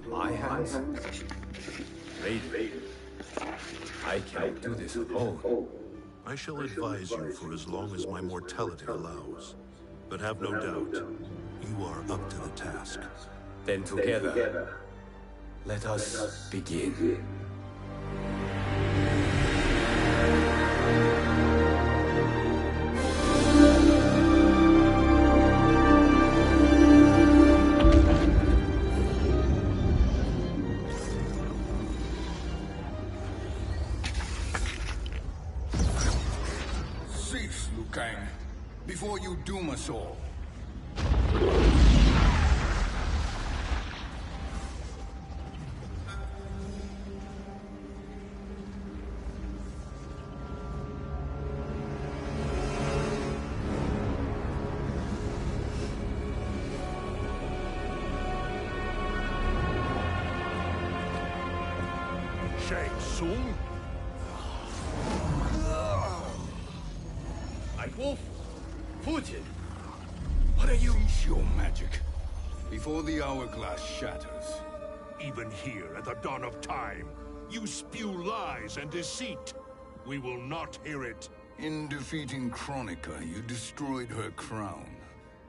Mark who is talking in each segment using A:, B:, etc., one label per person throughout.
A: in my hands? Raiden, I cannot do this alone.
B: I shall advise you for as long as my mortality allows. But have no doubt, you are up to the task.
A: Then together, let us begin.
C: Cease, Liu Kang, before you doom us all.
B: Shang Tsung?
A: Nightwolf? Fujin? What are you?
C: Cease your magic, before the hourglass shatters.
B: Even here at the dawn of time, you spew lies and deceit. We will not hear it.
C: In defeating Kronika, you destroyed her crown.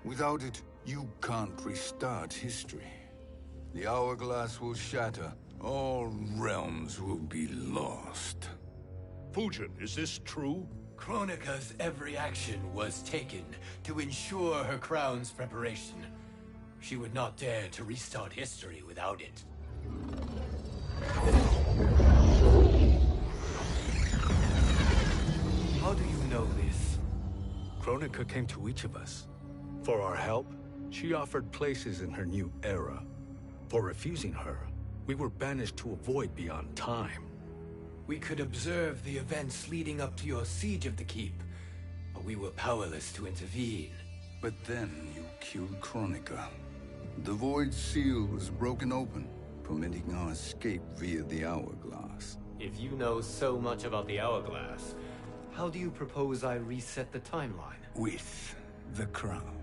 C: Without it, you can't restart history. The hourglass will shatter. All realms will be lost.
B: Fujin, is this true?
A: Kronika's every action was taken to ensure her crown's preparation. She would not dare to restart history without it. How do you know this?
D: Kronika came to each of us. For our help, she offered places in her new era. For refusing her, we were banished to a void beyond time.
A: We could observe the events leading up to your siege of the keep, but we were powerless to intervene.
C: But then you killed Kronika. The void seal was broken open, permitting our escape via the hourglass.
A: If you know so much about the hourglass, how do you propose I reset the timeline?
C: With the crown.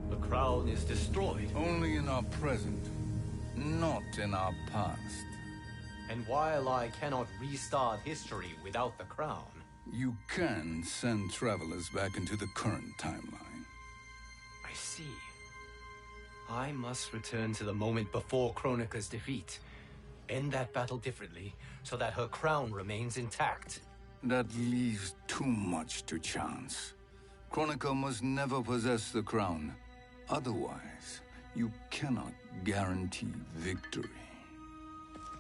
A: The crown is destroyed.
C: Only in our present, not in our past.
A: And while I cannot restart history without the crown...
C: You can send travelers back into the current timeline.
A: I see. I must return to the moment before Kronika's defeat. End that battle differently, so that her crown remains intact.
C: That leaves too much to chance. Kronika must never possess the crown. Otherwise, you cannot guarantee victory.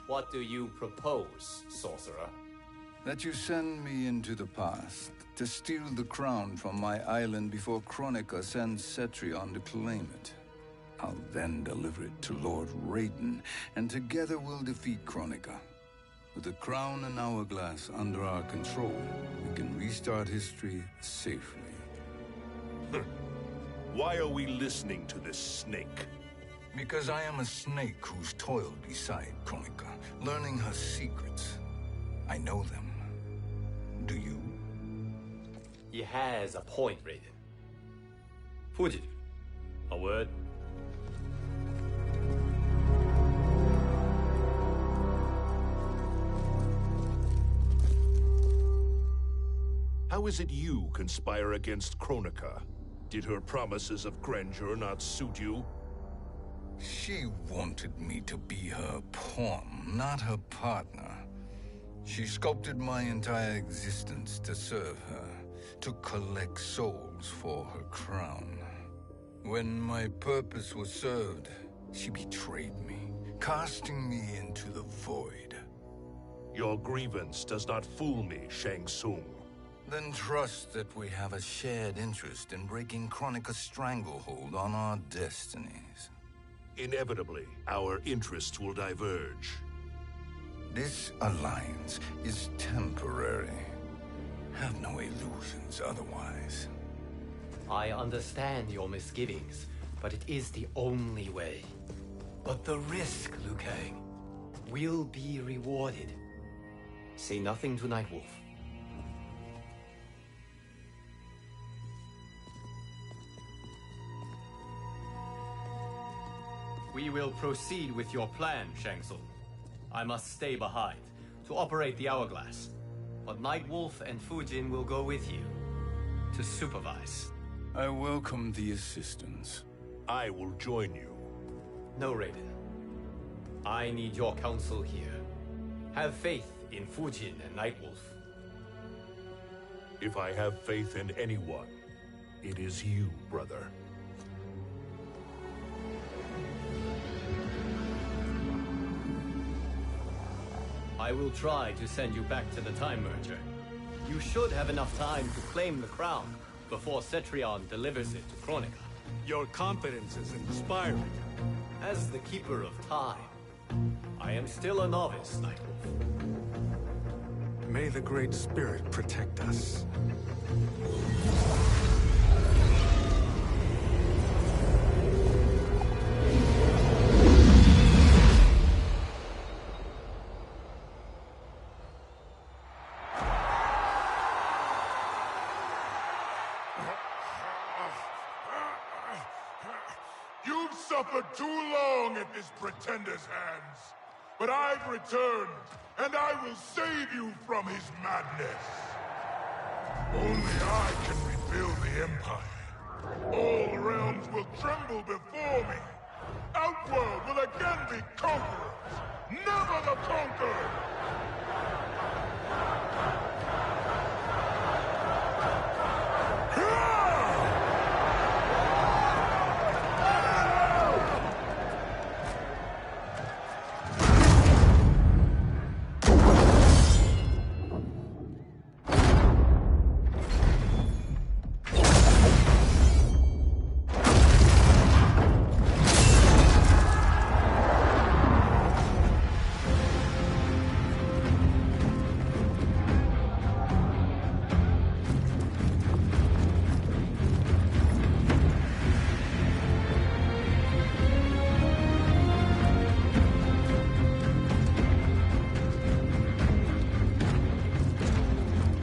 A: What do you propose, sorcerer?
C: That you send me into the past to steal the crown from my island before Kronika sends Cetrion to claim it. I'll then deliver it to Lord Raiden, and together we'll defeat Kronika. With the crown and hourglass under our control, we can restart history safely.
B: Why are we listening to this snake?
C: Because I am a snake who's toiled beside Kronika, learning her secrets. I know them. Do you?
A: He has a point, Raiden. Fujin, a word?
B: How is it you conspire against Kronika? Did her promises of grandeur not suit you?
C: She wanted me to be her pawn, not her partner. She sculpted my entire existence to serve her, to collect souls for her crown. When my purpose was served, she betrayed me, casting me into the void.
B: Your grievance does not fool me, Shang Tsung.
C: Then trust that we have a shared interest in breaking Kronika's stranglehold on our destinies.
B: Inevitably, our interests will diverge.
C: This alliance is temporary. Have no illusions otherwise.
A: I understand your misgivings, but it is the only way. But the risk, Liu Kang, will be rewarded. Say nothing to Nightwolf. We will proceed with your plan, Shang Tsung. I must stay behind to operate the hourglass. But Nightwolf and Fujin will go with you to supervise.
C: I welcome the assistance.
B: I will join you.
A: No, Raiden. I need your counsel here. Have faith in Fujin and Nightwolf.
B: If I have faith in anyone, it is you, brother.
A: I will try to send you back to the Time Merger. You should have enough time to claim the crown before Cetrion delivers it to Kronika.
D: Your confidence is inspiring.
A: As the Keeper of Time, I am still a novice, Nightwolf.
D: May the Great Spirit protect us.
B: You've suffered too long at this pretender's hands. But I've returned, and I will save you from his madness. Only I can rebuild the Empire. All realms will tremble before me. Outworld will again be conquerors, never the conquered!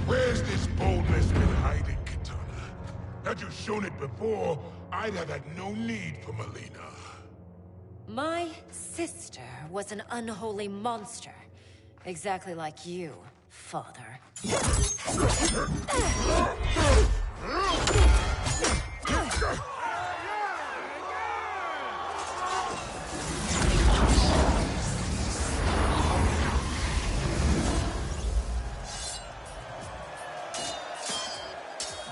B: Where's this boldness been hiding, Kitana? Had you shown it before, I'd have had no need for Melina.
E: My sister was an unholy monster. Exactly like you, father.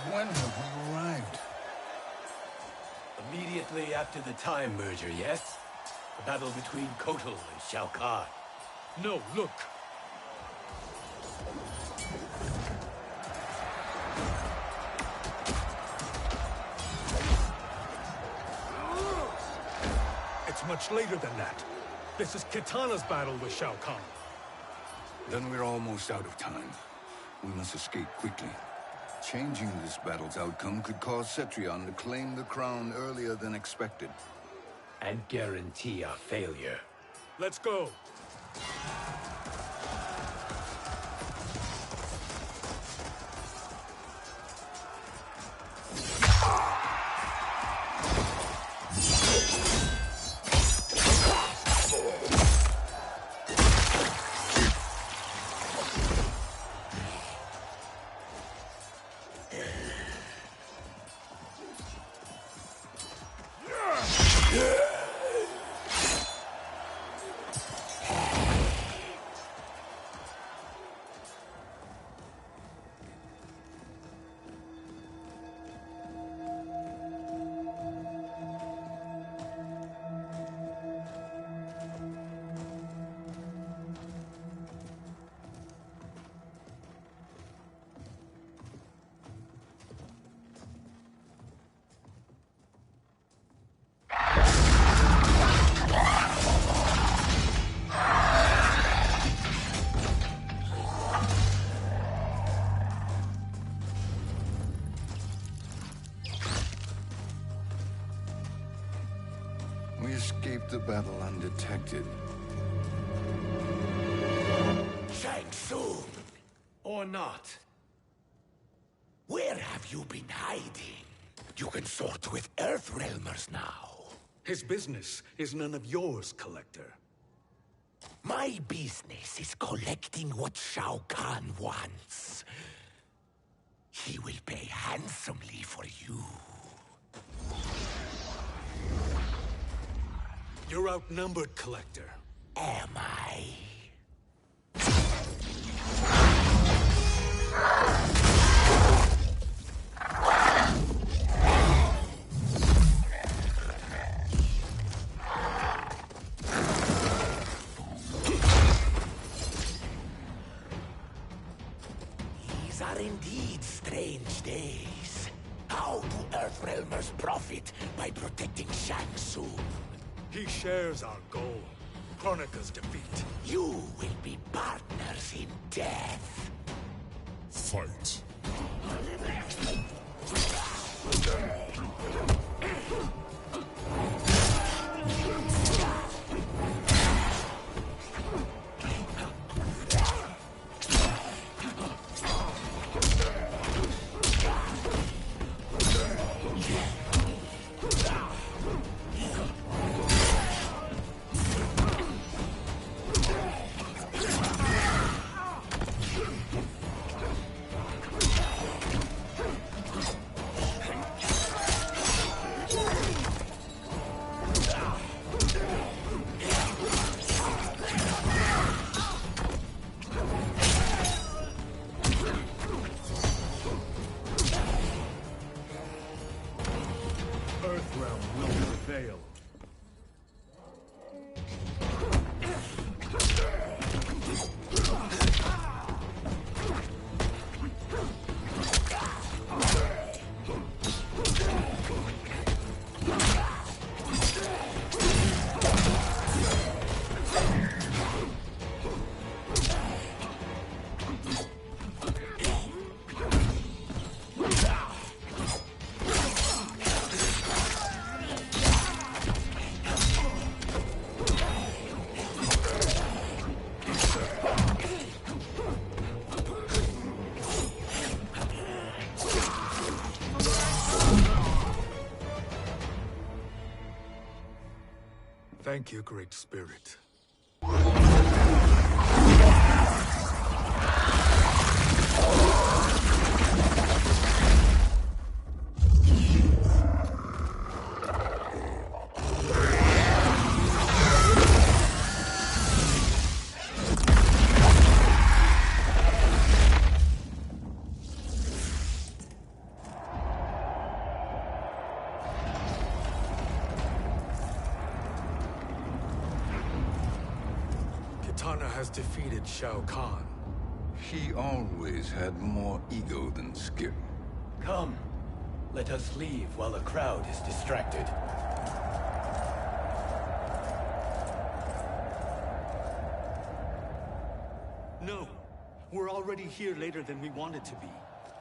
C: When have we arrived?
F: Immediately after the Time Merger, yes? The battle between Kotal and Shao Kahn.
D: No, look. It's much later than that. This is Kitana's battle with Shao Kahn.
C: Then we're almost out of time. We must escape quickly. Changing this battle's outcome could cause Cetrion to claim the crown earlier than expected.
F: And guarantee our failure.
D: Let's go.
C: We escaped the battle undetected.
F: Shang Tsung! Or not. Where have you been hiding? You can sort with Earthrealmers now.
D: His business is none of yours, Collector.
G: My business is collecting what Shao Kahn wants. He will pay handsomely for you.
D: You're outnumbered, Collector.
G: Am I? These are indeed strange days. How do Earthrealmers profit by protecting Shang Tsung?
D: He shares our goal. Kronika's defeat.
G: You will be partners in death.
B: Fight.
D: Earthrealm will prevail. Thank you, Great Spirit. Kitana has defeated Shao Kahn.
C: He always had more ego than skill.
F: Come, let us leave while the crowd is distracted.
D: No, we're already here later than we wanted to be.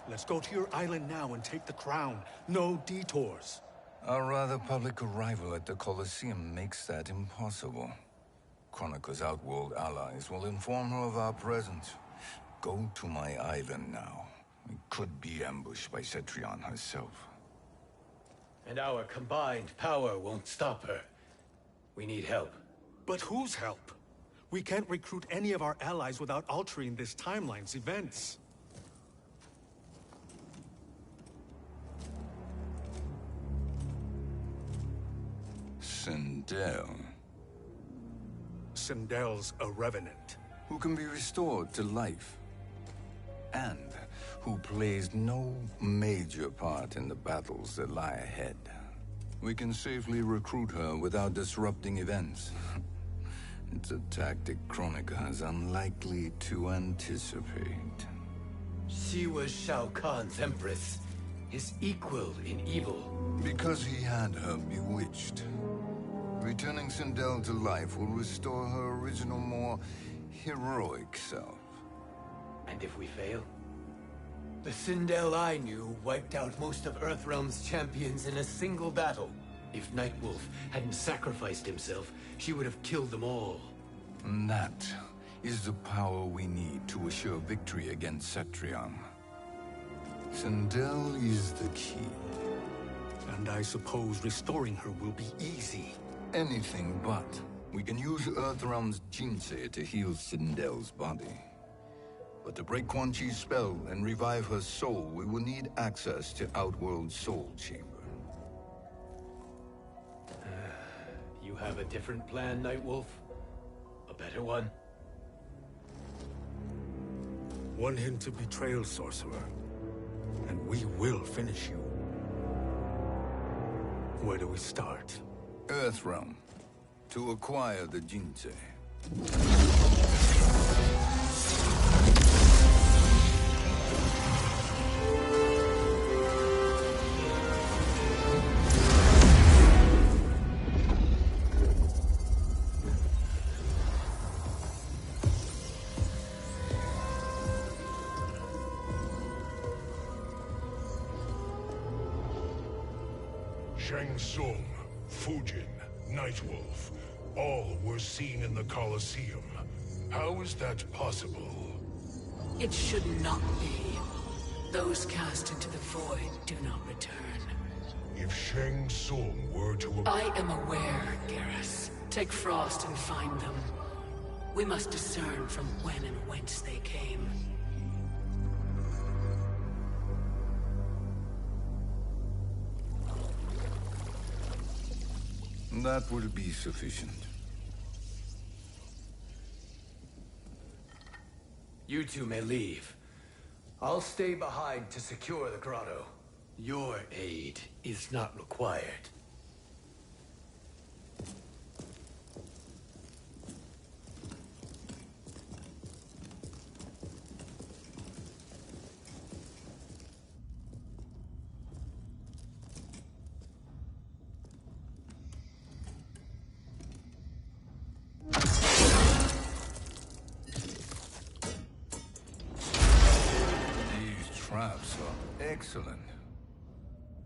D: Let's go to your island now and take the crown. No detours.
C: Our rather public arrival at the Colosseum makes that impossible. Kronika's outworld allies will inform her of our presence. Go to my island now. We could be ambushed by Cetrion herself.
F: And our combined power won't stop her. We need help.
D: But whose help? We can't recruit any of our allies without altering this timeline's events.
C: Sindel,
D: Sindel's a revenant.
C: who can be restored to life, and who plays no major part in the battles that lie ahead. We can safely recruit her without disrupting events. It's a tactic Kronika is unlikely to anticipate.
F: She was Shao Kahn's empress, his equal in evil.
C: Because he had her bewitched. Returning Sindel to life will restore her original, more heroic self.
F: And if we fail? The Sindel I knew wiped out most of Earthrealm's champions in a single battle. If Nightwolf hadn't sacrificed himself, she would have killed them all.
C: And that is the power we need to assure victory against Cetrion. Sindel is the key.
D: and I suppose restoring her will be easy.
C: Anything but. We can use Earthrealm's Jinsei to heal Sindel's body. But to break Quan Chi's spell and revive her soul, we will need access to Outworld's Soul Chamber.
F: You have a different plan, Nightwolf? A better one?
D: One hint to betrayal, Sorcerer, and we will finish you. Where do we start?
C: Earthrealm. To acquire the Jinsei.
B: Shang Tsung, Fujin, Nightwolf, all were seen in the Colosseum. How is that possible?
H: It should not be. Those cast into the void do not return.
B: If Shang Tsung were to...
H: I am aware, Garrus. Take Frost and find them. We must discern from when and whence they came.
C: That will be sufficient.
F: You two may leave. I'll stay behind to secure the grotto. Your aid is not required.
C: Traps are excellent.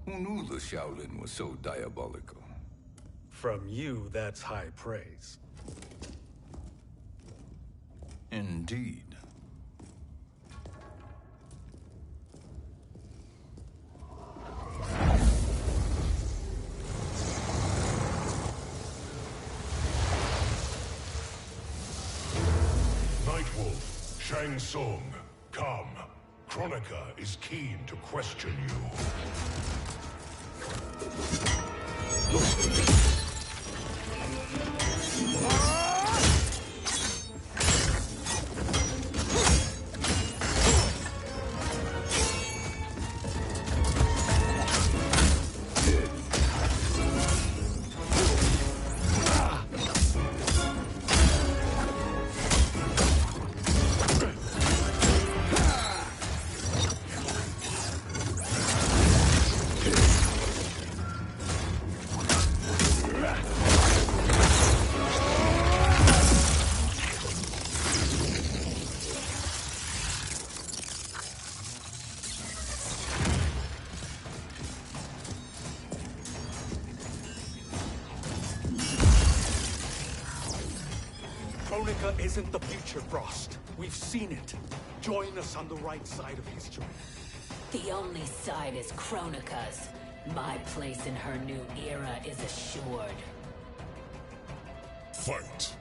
C: Who knew the Shaolin was so diabolical?
D: From you, that's high praise.
C: Indeed.
B: Nightwolf, Shang Tsung, come. Kronika is keen to question you.
D: Kronika isn't the future, Frost. We've seen it. Join us on the right side of history.
H: The only side is Kronika's. My place in her new era is assured.
B: Fight!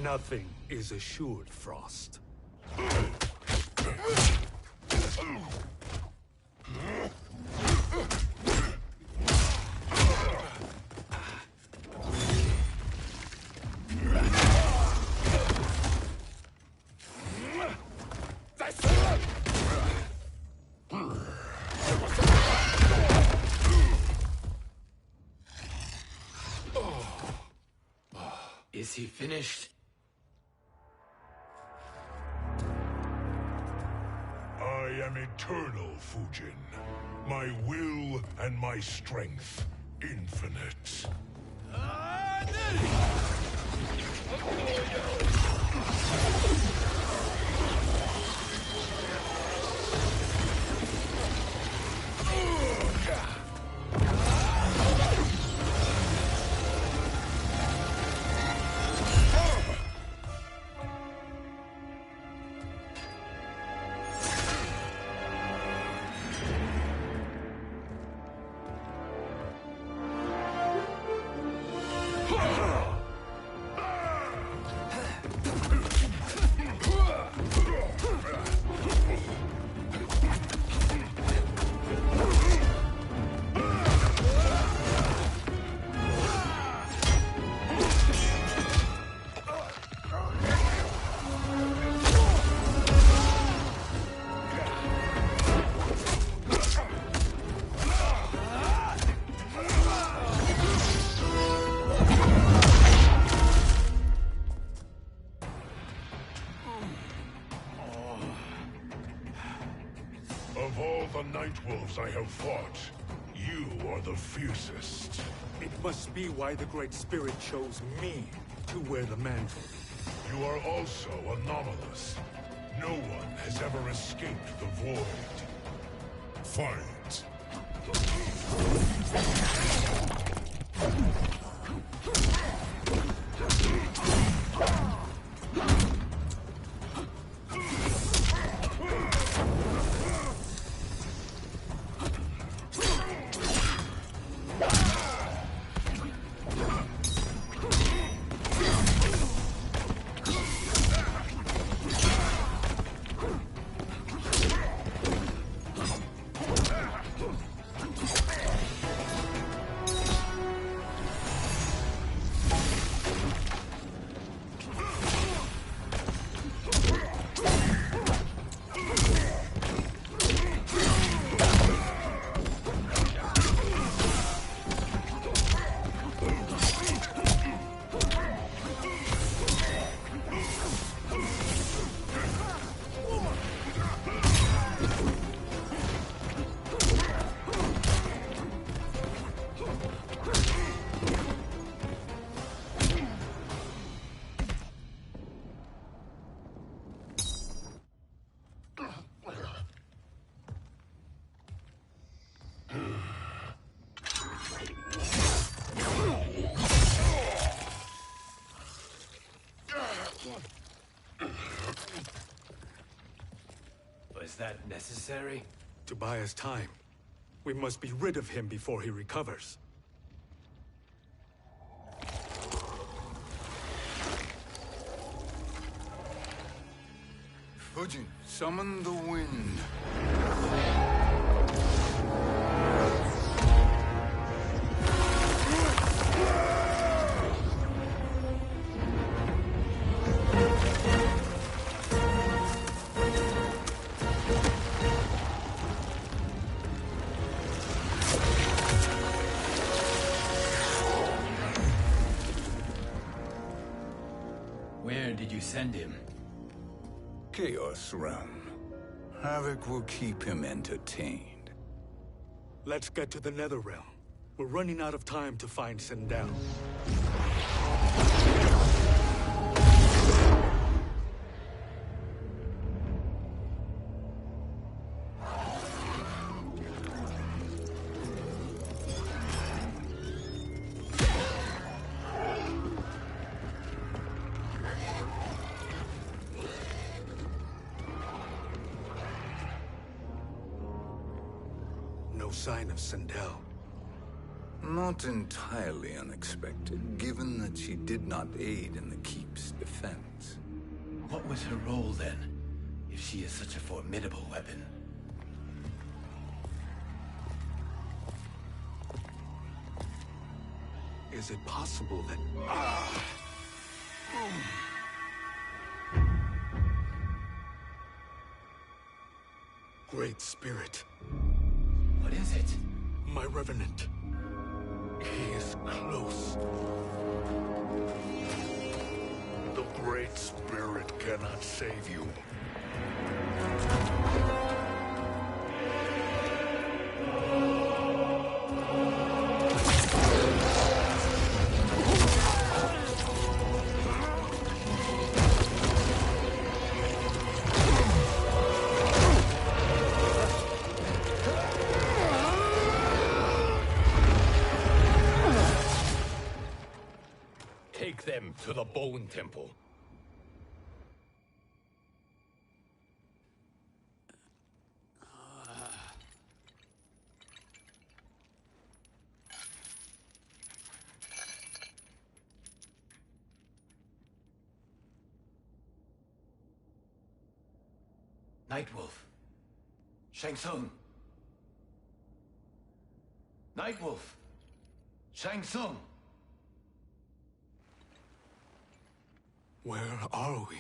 D: Nothing is assured, Frost.
F: Is he finished?
B: I am eternal, Fujin. My will and my strength, infinite. Of all the Nightwolves I have fought, you are the fiercest.
D: It must be why the Great Spirit chose me to wear the mantle.
B: You are also anomalous. No one has ever escaped the void. Fight!
F: Was that necessary?
D: To buy us time. We must be rid of him before he recovers.
C: Fujin, summon the wind.
F: Where did you send him?
C: Chaos Realm. Havoc will keep him entertained.
D: Let's get to the Netherrealm. We're running out of time to find Sindel. No sign of Sindel.
C: Not entirely unexpected, given that she did not aid in the Keep's defense.
F: What was her role then, if she is such a formidable weapon?
D: Is it possible that... Great Spirit.
F: What is it?
D: My Revenant. He is close.
B: The Great Spirit cannot save you.
F: Take them to the Bone Temple. Nightwolf. Shang Tsung. Nightwolf. Shang Tsung.
D: Where are we?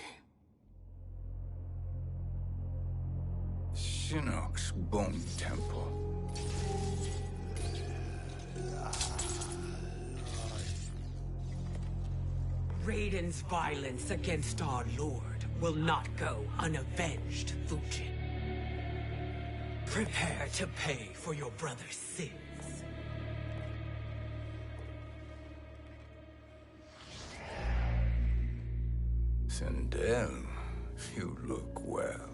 C: Shinnok's Bone Temple.
I: Raiden's violence against our Lord will not go unavenged, Fujin. Prepare to pay for your brother's sins.
C: Sindel, you look well.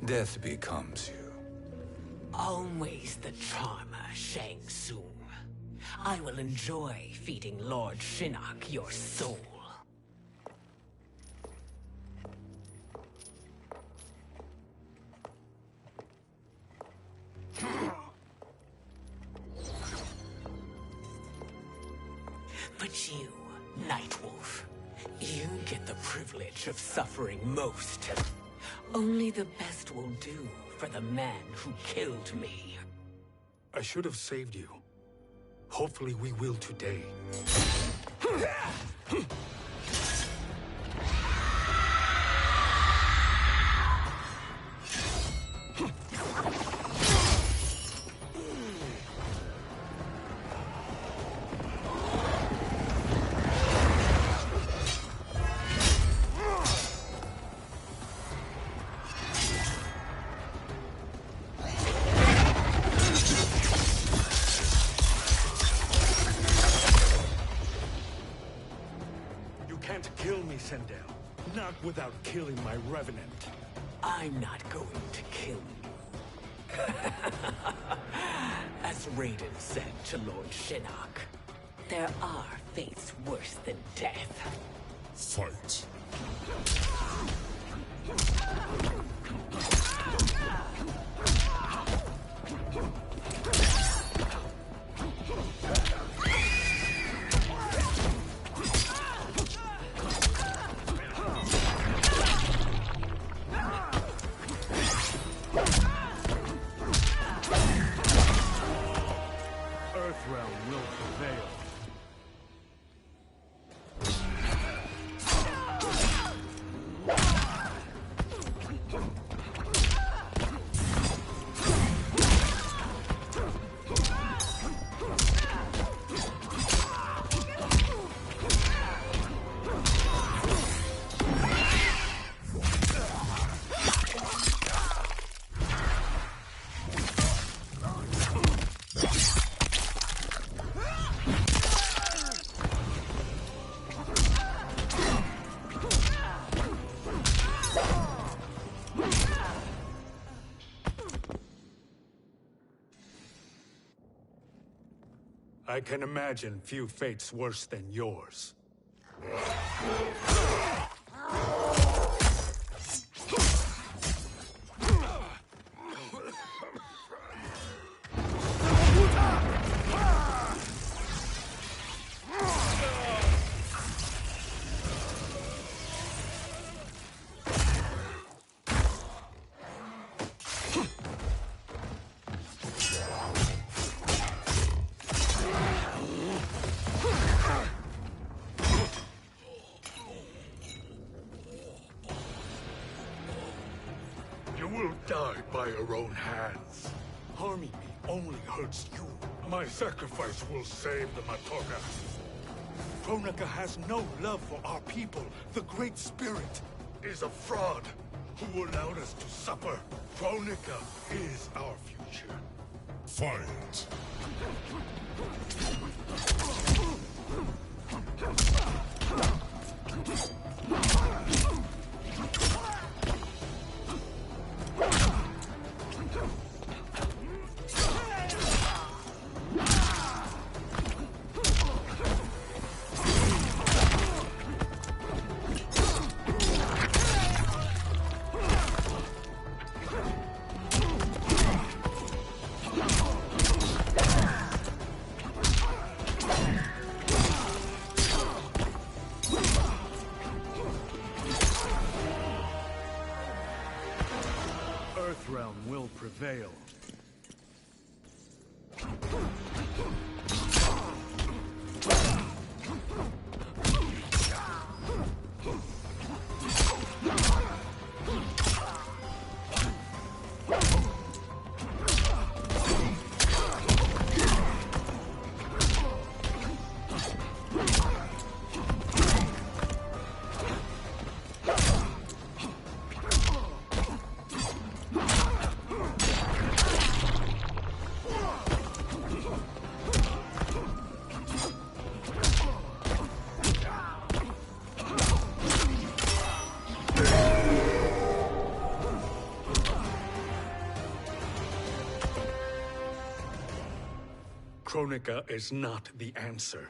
C: Death becomes you.
I: Always the charmer, Shang Tsung. I will enjoy feeding Lord Shinnok your soul. But you, Nightwolf, you get the privilege of suffering most. Only the best will do for the man who killed me.
D: I should have saved you. Hopefully we will today. Not without killing my Revenant.
I: I'm not going to kill you. As Raiden said to Lord Shinnok, there are fates worse than death.
B: Fight.
D: Earthrealm will prevail. I can imagine few fates worse than yours.
B: your own hands.
D: Harming me only hurts you.
B: My sacrifice will save the Matoka.
D: Kronika has no love for our people. The Great Spirit
B: Is a fraud who allowed us to suffer. Kronika is our future. Fight!
D: Earthrealm will prevail. Kronika is not the answer.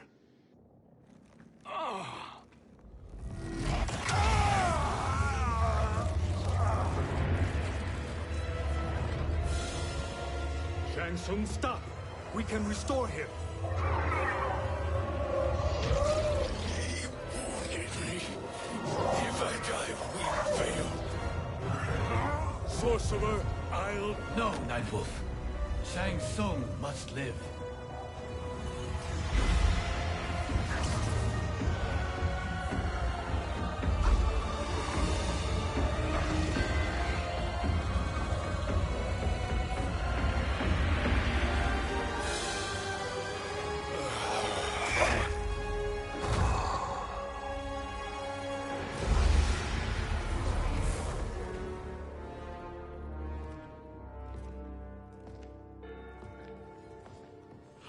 D: Shang Tsung, stop! We can restore him.
B: He wanted me. If I die, we fail.
D: Sorcerer, I'll...
F: No, Nightwolf. Shang Tsung must live.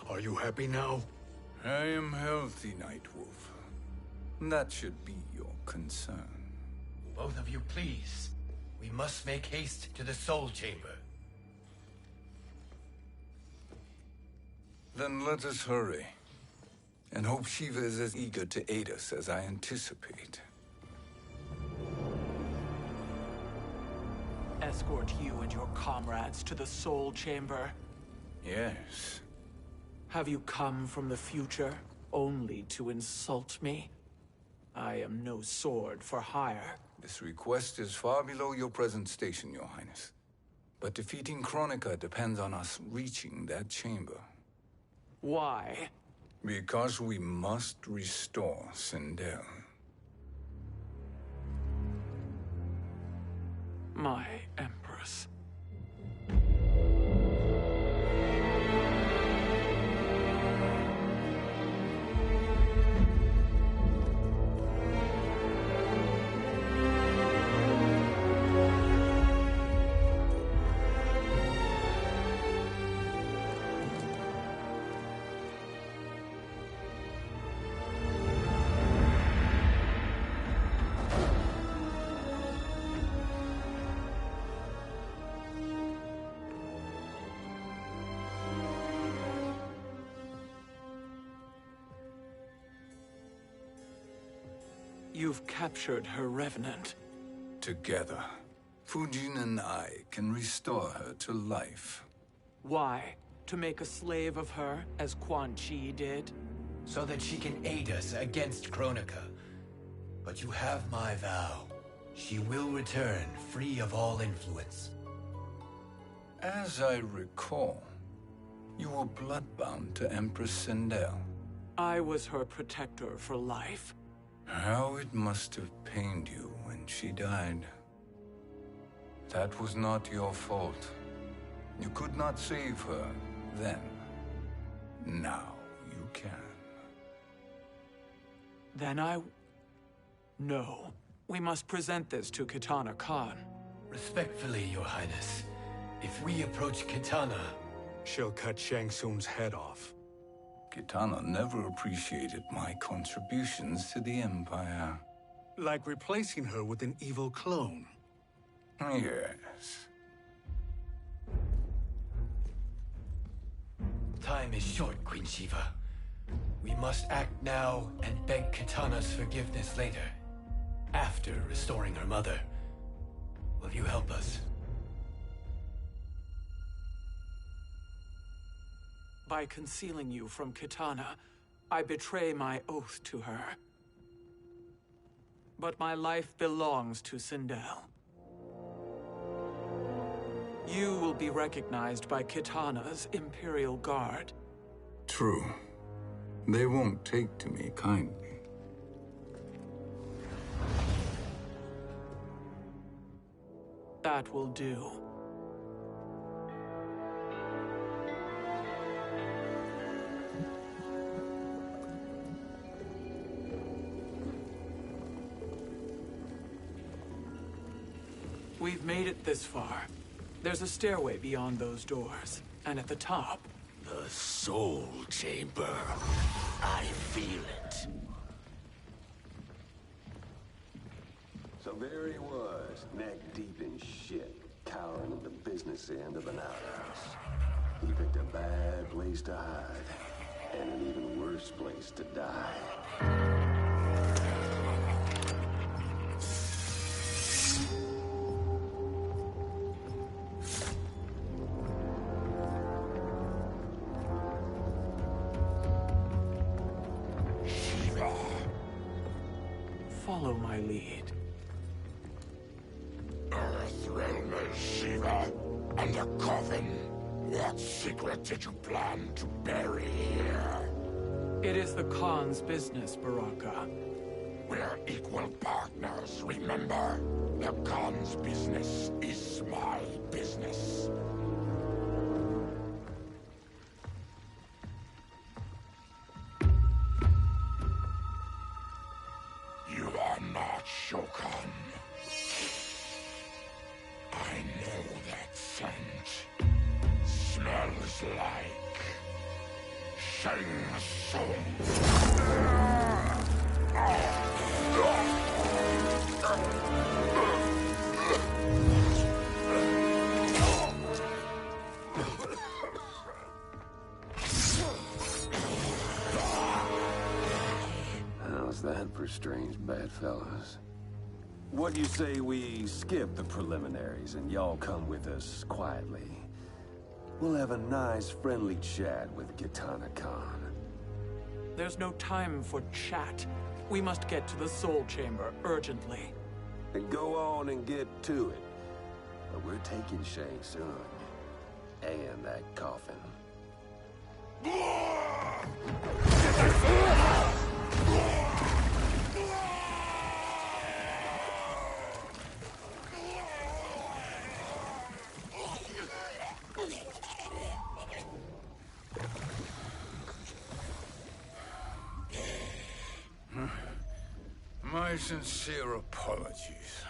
D: Are you happy now?
C: I am healthy, Nightwolf. That should be your concern.
F: Both of you, please. We must make haste to the Soul Chamber.
C: Then let us hurry. And hope Shiva is as eager to aid us as I anticipate.
J: Escort you and your comrades to the Soul Chamber.
C: Yes.
J: Have you come from the future only to insult me? I am no sword for hire.
C: This request is far below your present station, Your Highness. But defeating Kronika depends on us reaching that chamber.
J: Why?
C: Because we must restore Sindel.
J: My Empress. You've captured her revenant.
C: Together, Fujin and I can restore her to life.
J: Why? To make a slave of her, as Quan Chi did?
F: So that she can aid us against Kronika. But you have my vow. She will return, free of all influence.
C: As I recall, you were bloodbound to Empress Sindel.
J: I was her protector for life.
C: How it must have pained you when she died. That was not your fault. You could not save her then. Now you can.
J: Then No. We must present this to Kitana Khan.
F: Respectfully, Your Highness, if we approach Kitana...
D: She'll cut Shang Tsung's head off.
C: Kitana never appreciated my contributions to the Empire.
D: Like replacing her with an evil clone.
C: Yes.
F: Time is short, Queen Shiva. We must act now and beg Kitana's forgiveness later. After restoring her mother. Will you help us?
J: By concealing you from Kitana, I betray my oath to her. But my life belongs to Sindel. You will be recognized by Kitana's Imperial Guard.
C: True. They won't take to me kindly.
J: That will do. We've made it this far. There's a stairway beyond those doors, and at the top...
G: The Soul Chamber. I feel it.
K: So there he was, neck deep in shit, cowering at the business end of an outhouse. He picked a bad place to hide, and an even worse place to die.
J: Follow my lead.
G: Earthrealm Shiva, and a coffin. What secret did you plan to bury here?
J: It is the Khan's business, Baraka.
G: We're equal partners, remember? The Khan's business is my business. You are not Shokan. I know that scent. Smells like... Shang Tsung.
K: How's that for strange bedfellows? What do you say we skip the preliminaries and y'all come with us quietly? We'll have a nice, friendly chat with Kitana Khan.
J: There's no time for chat. We must get to the Soul Chamber urgently.
K: And go on and get to it. But we're taking Shang Tsung. And that coffin.
C: My sincere apologies.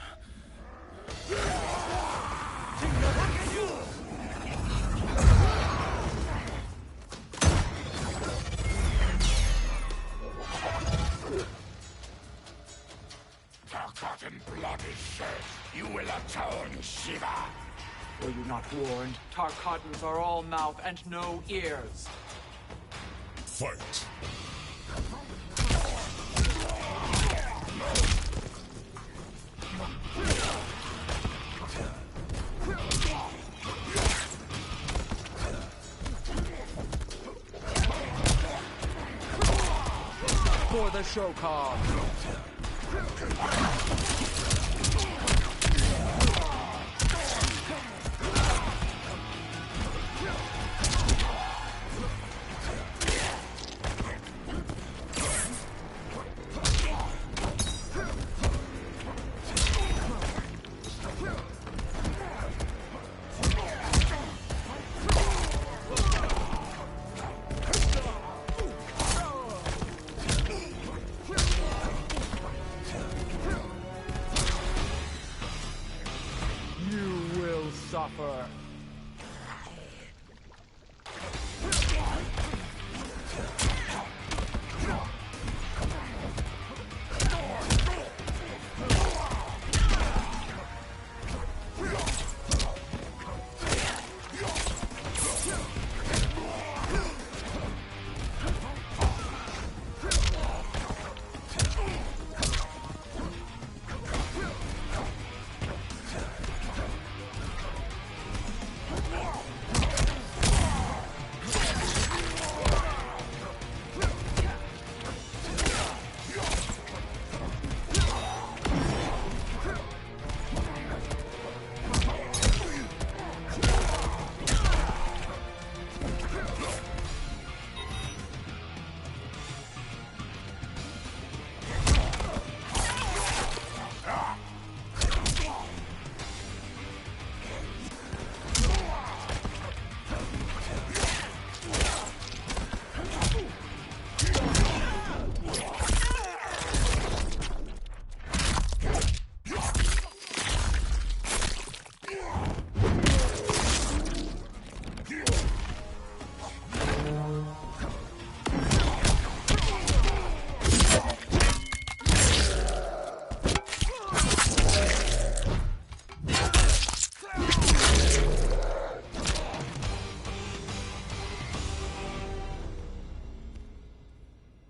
G: Tarkat and blood is shed. You will atone, Shiva.
J: Were you not warned? Tarkatans are all mouth and no ears.
G: Fight.
J: For the Shokan. suffer.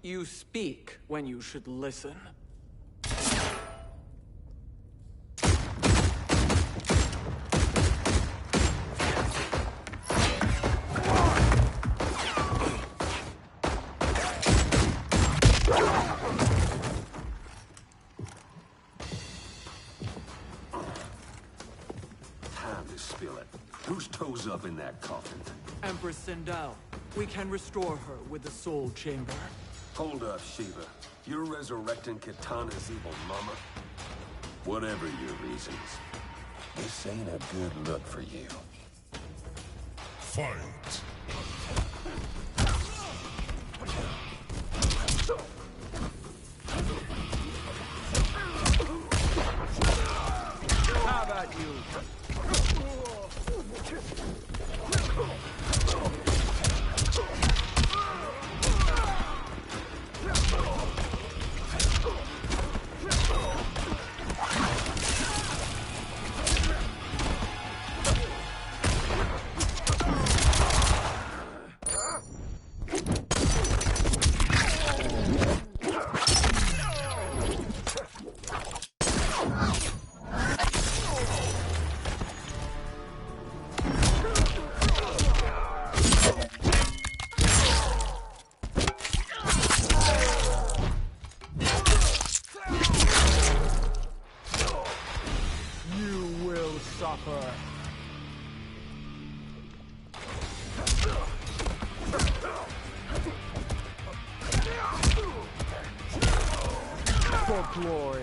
J: You speak when you should listen.
K: Time to spill it. Whose toes up in that coffin?
J: Empress Sindel. We can restore her with the Soul Chamber.
K: Hold up, Shiva. You're resurrecting Kitana's evil mama? Whatever your reasons, this ain't a good look for you.
B: Fight!
J: How about you? Suffer. For glory.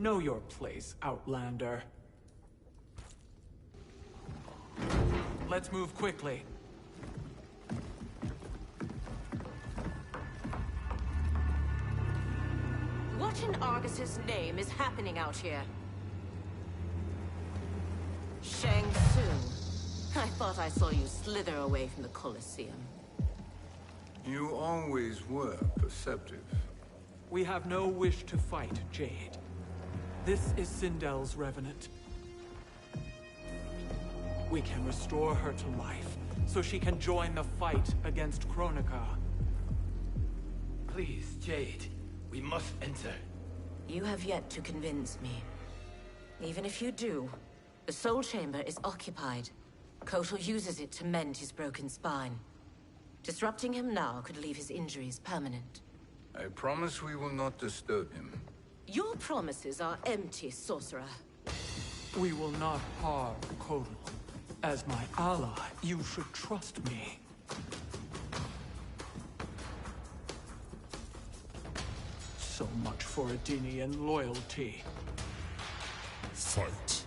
J: Know your place, Outlander. Let's move quickly.
E: What in Argus's name is happening out here? Shang Tsung. I thought I saw you slither away from the Colosseum.
C: You always were perceptive.
J: We have no wish to fight, Jade. This is Sindel's Revenant. We can restore her to life, so she can join the fight against Kronika.
F: Please, Jade. We must enter.
E: You have yet to convince me. Even if you do, the Soul Chamber is occupied. Kotal uses it to mend his broken spine. Disrupting him now could leave his injuries permanent.
C: I promise we will not disturb him.
E: Your promises are empty, sorcerer.
J: We will not harm Kotal. As my ally, you should trust me. So much for Adenian loyalty.
B: Fight.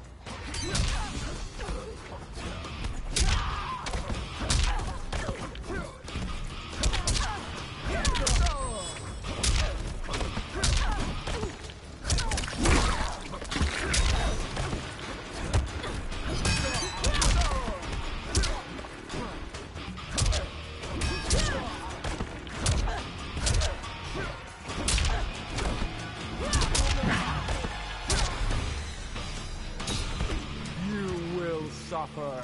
J: Suffer.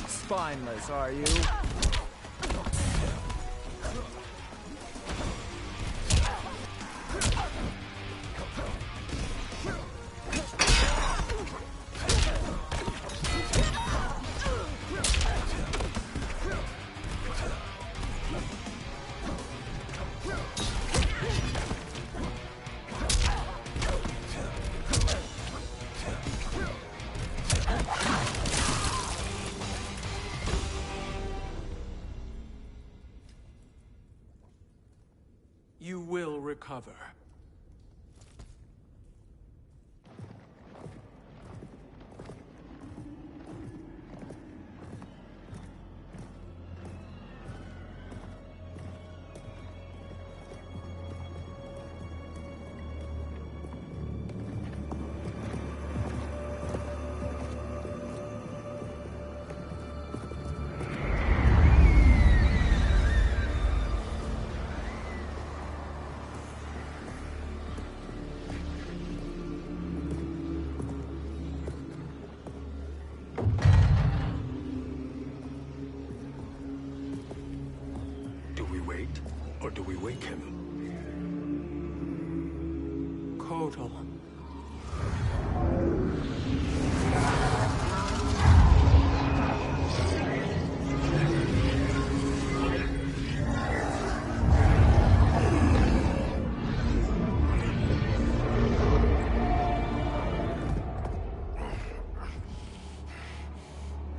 J: Spineless, are you? You will recover.
D: Or do we wake him?
J: Kotal.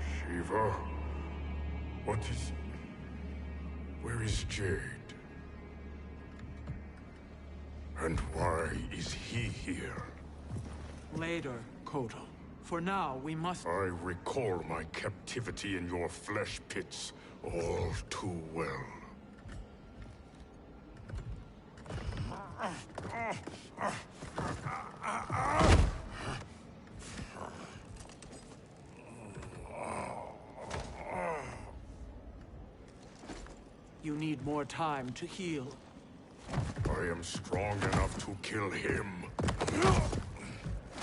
B: Shiva? What is... Where is Jade? And why is he here?
J: Later, Kotal. For now, we must...
B: I recall my captivity in your flesh pits all too well.
J: You need more time to heal.
B: I am strong enough to kill him.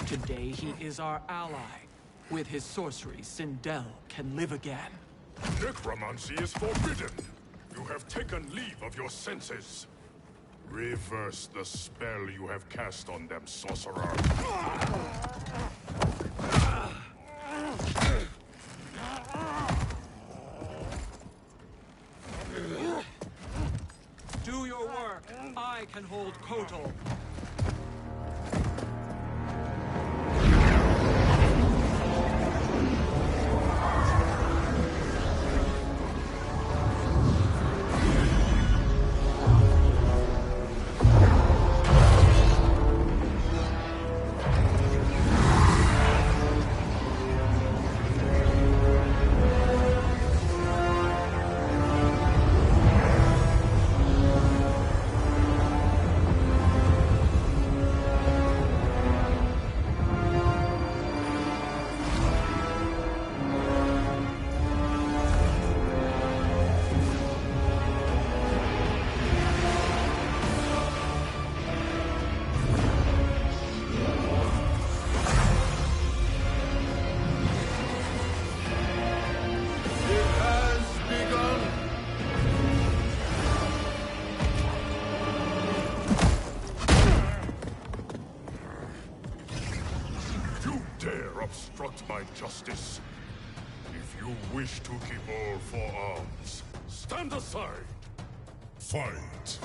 J: Today he is our ally. With his sorcery, Sindel can live again.
B: Necromancy is forbidden. You have taken leave of your senses. Reverse the spell you have cast on them, sorcerer.
J: Do your work. I can hold Kotal.
B: Obstruct my justice. If you wish to keep all four arms, stand aside. Fight.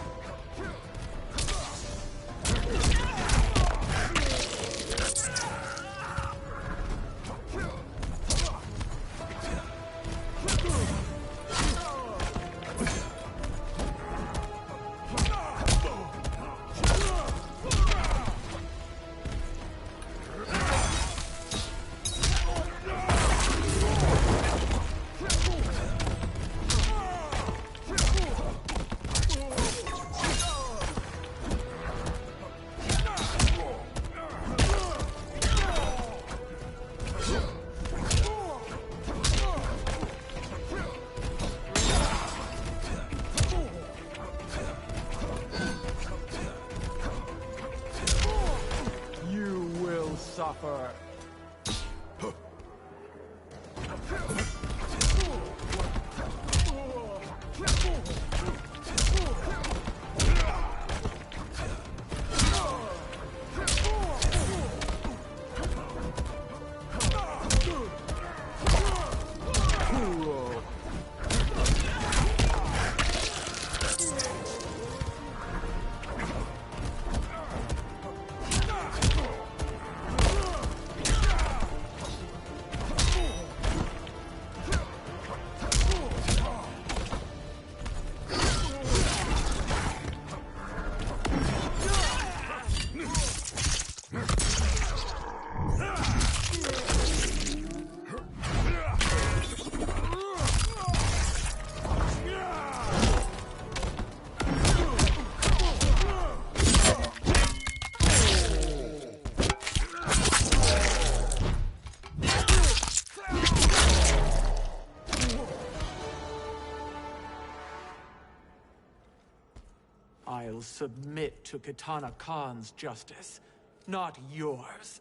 J: I'll submit to Kitana Khan's justice, not yours.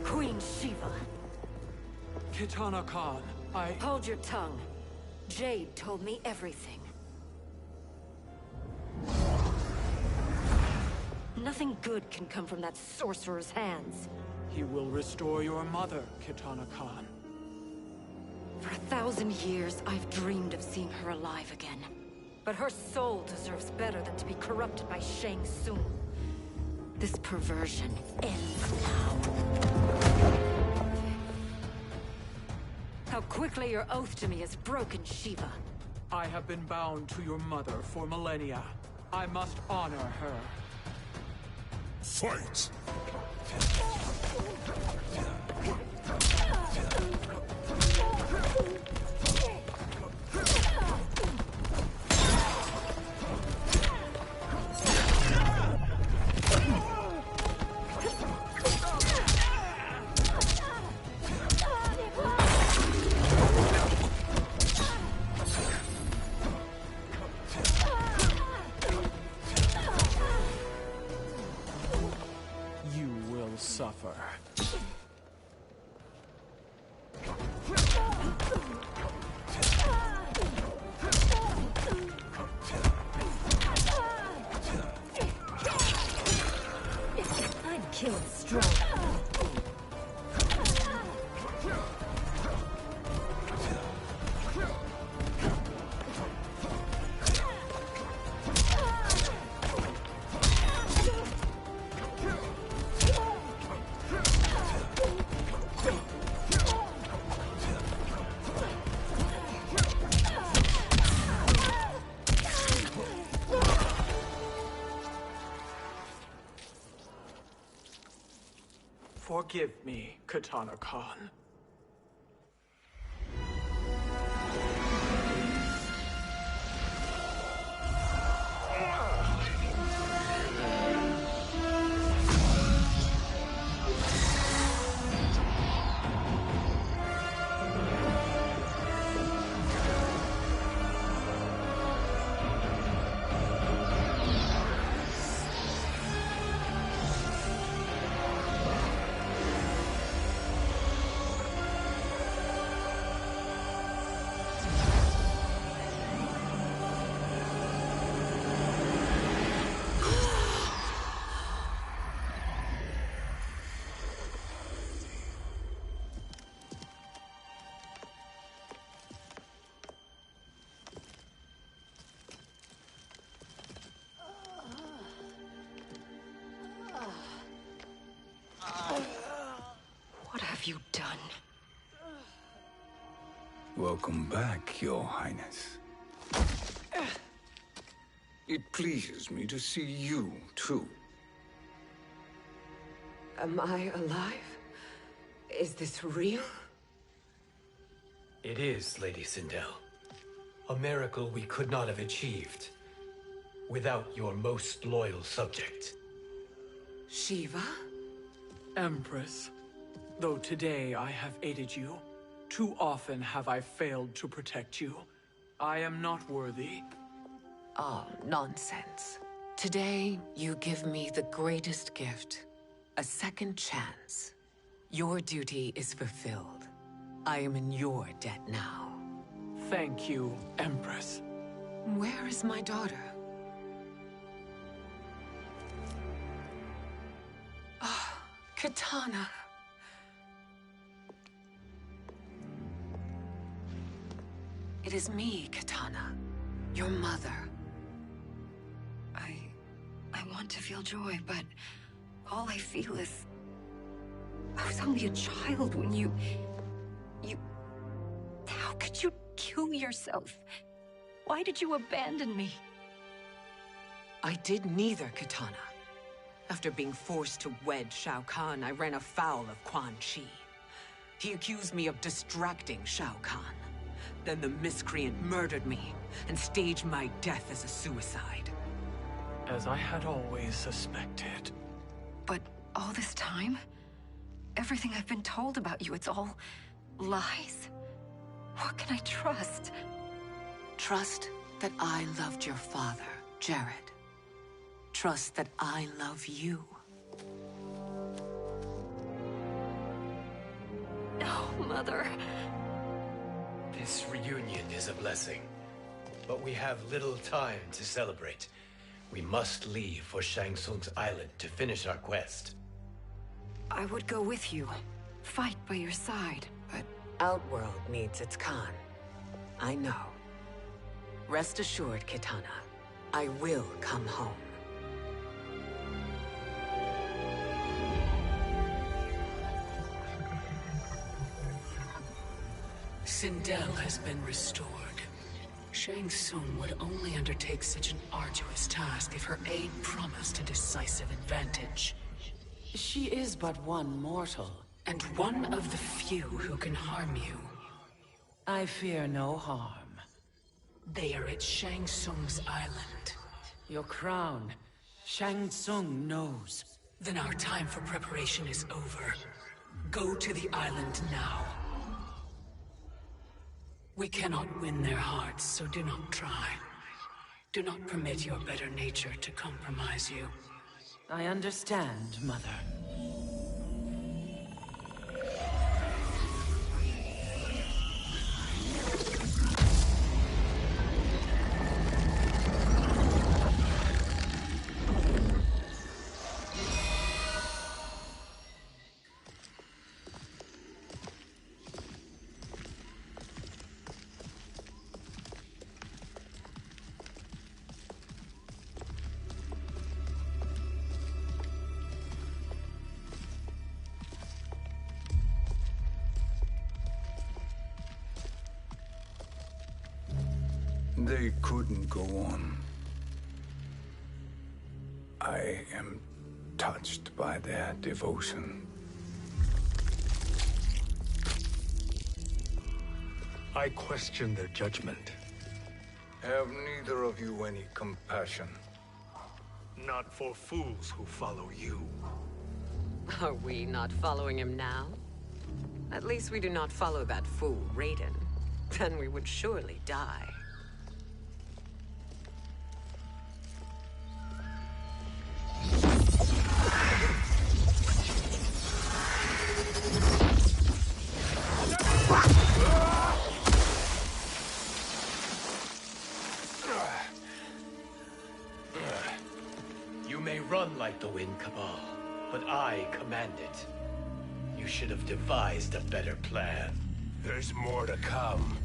L: Queen Shiva.
J: Kitana Khan,
L: Hold your tongue. Jade told me everything. Nothing good can come from that sorcerer's hands.
J: He will restore your mother, Kitana Khan.
L: For 1,000 years, I've dreamed of seeing her alive again. But her soul deserves better than to be corrupted by Shang Tsung. This perversion ends now. How quickly your oath to me is broken, Shiva.
J: I have been bound to your mother for millennia. I must honor her.
B: Fight!
J: You will suffer.
L: I'm killed strong.
J: Forgive me, Kitana Khan. What have you done?
C: Welcome back, Your Highness. It pleases me to see you, too.
I: Am I alive? Is this real?
F: It is, Lady Sindel. A miracle we could not have achieved without your most loyal subject.
E: Shiva?
J: Empress, though today I have aided you, too often have I failed to protect you. I am not worthy.
I: Oh, nonsense. Today, you give me the greatest gift. A second chance. Your duty is fulfilled. I am in your debt now.
J: Thank you, Empress.
I: Where is my daughter? Ah, Katana. It is me, Katana. Your mother.
L: I want to feel joy, but all I feel is... I was only a child when you... How could you kill yourself? Why did you abandon me?
I: I did neither, Katana. After being forced to wed Shao Kahn, I ran afoul of Quan Chi. He accused me of distracting Shao Kahn. Then the miscreant murdered me and staged my death as a suicide.
J: As I had always suspected.
L: But all this time? Everything I've been told about you, it's all lies? What can I trust?
I: Trust that I loved your father, Jared. Trust that I love you.
L: No, Mother.
F: This reunion is a blessing, but we have little time to celebrate. We must leave for Shang Tsung's island to finish our quest.
L: I would go with you, fight by your side, but...
I: Outworld needs its Khan. I know. Rest assured, Kitana. I will come home.
H: Sindel has been restored. Shang Tsung would only undertake such an arduous task if her aid promised a decisive advantage.
M: She is but one mortal.
H: And one of the few who can harm you.
M: I fear no harm.
H: They are at Shang Tsung's island.
M: Your crown, Shang Tsung knows.
H: Then our time for preparation is over. Go to the island now. We cannot win their hearts, so do not try. Do not permit your better nature to compromise you.
M: I understand, Mother.
C: They couldn't go on. I am touched by their devotion.
D: I question their judgment.
C: Have neither of you any compassion?
D: Not for fools who follow you.
I: Are we not following him now? At least we do not follow that fool, Raiden. Then we would surely die.
F: You may run like the wind, Cabal, but I command it. You should have devised a better plan.
G: There's more to come.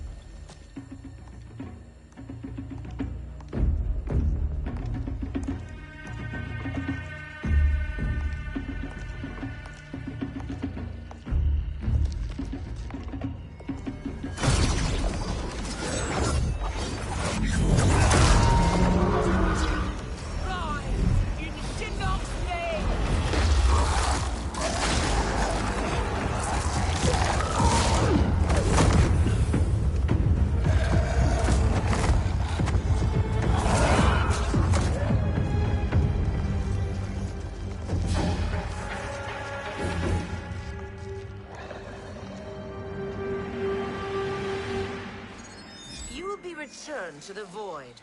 E: Return to the void.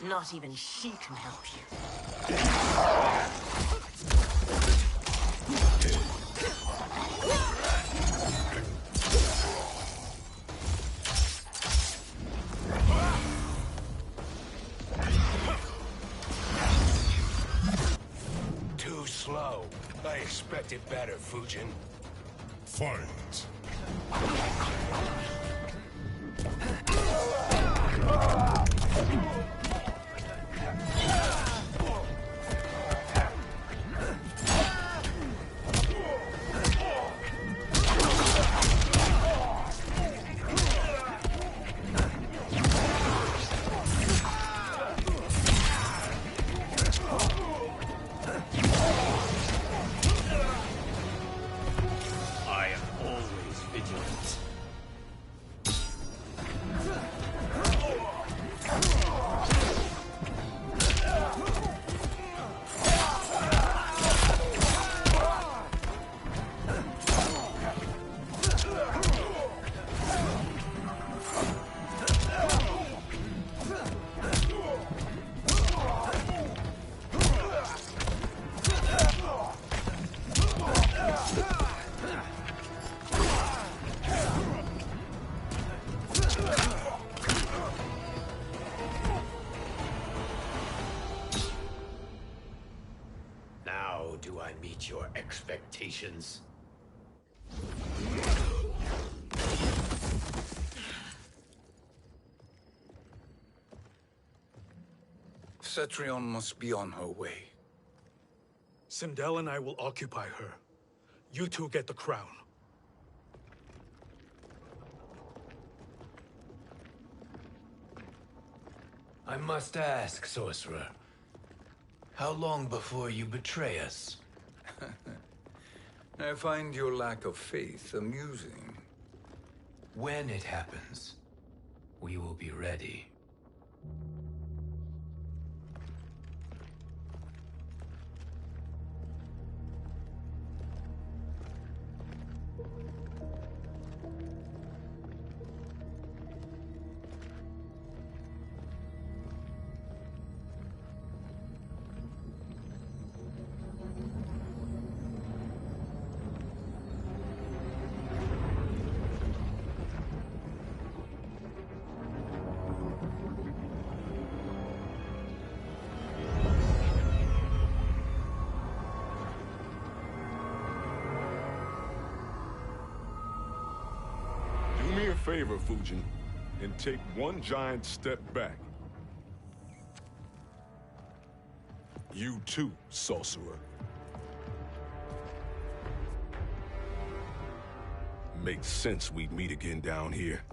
E: Not even she can help you.
G: Too slow. I expected better, Fujin.
B: Fight.
F: I am always vigilant. Now do I meet your expectations?
C: Cetrion must be on her way.
D: Sindel and I will occupy her. You two get the crown.
F: I must ask, sorcerer. How long before you betray us?
C: I find your lack of faith amusing.
F: When it happens, we will be ready.
B: Do me a favor, Fujin, and take one giant step back. You too, sorcerer. Makes sense we'd meet again down here.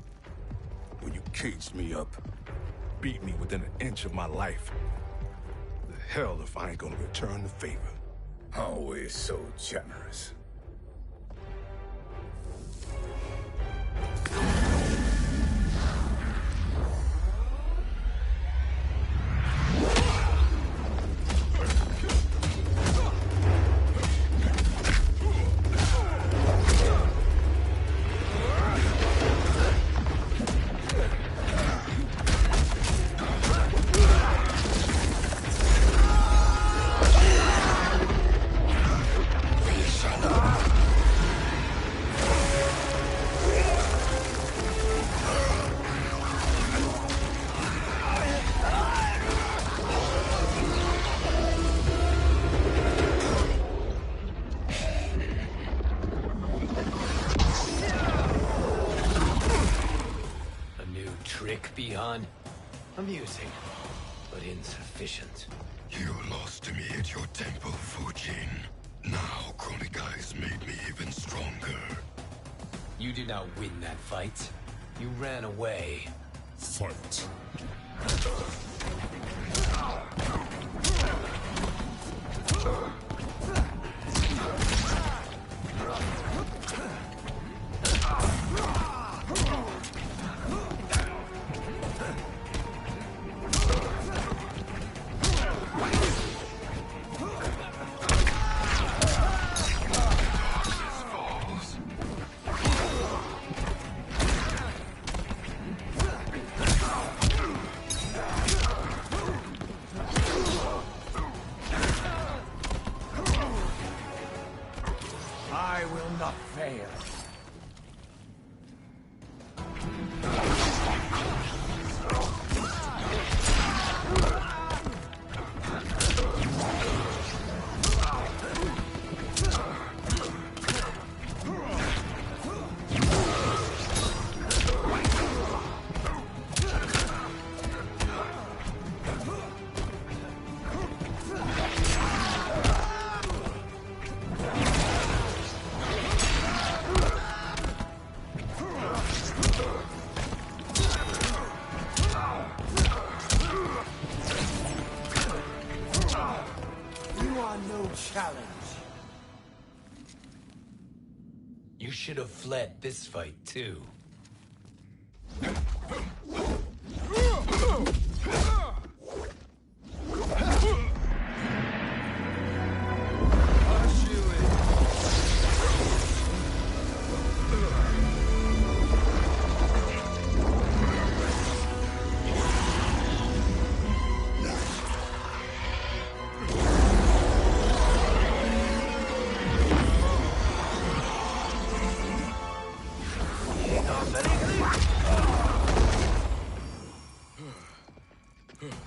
B: When you caged me up, beat me within an inch of my life. The hell if I ain't gonna return the favor.
C: Always so generous.
F: Beyond amusing, but insufficient.
B: You lost to me at your temple, Fujin. Now Chronic Eyes made me even stronger.
F: You did not win that fight. You ran away.
B: Fight.
F: not fail. Challenge. You should have fled this fight, too.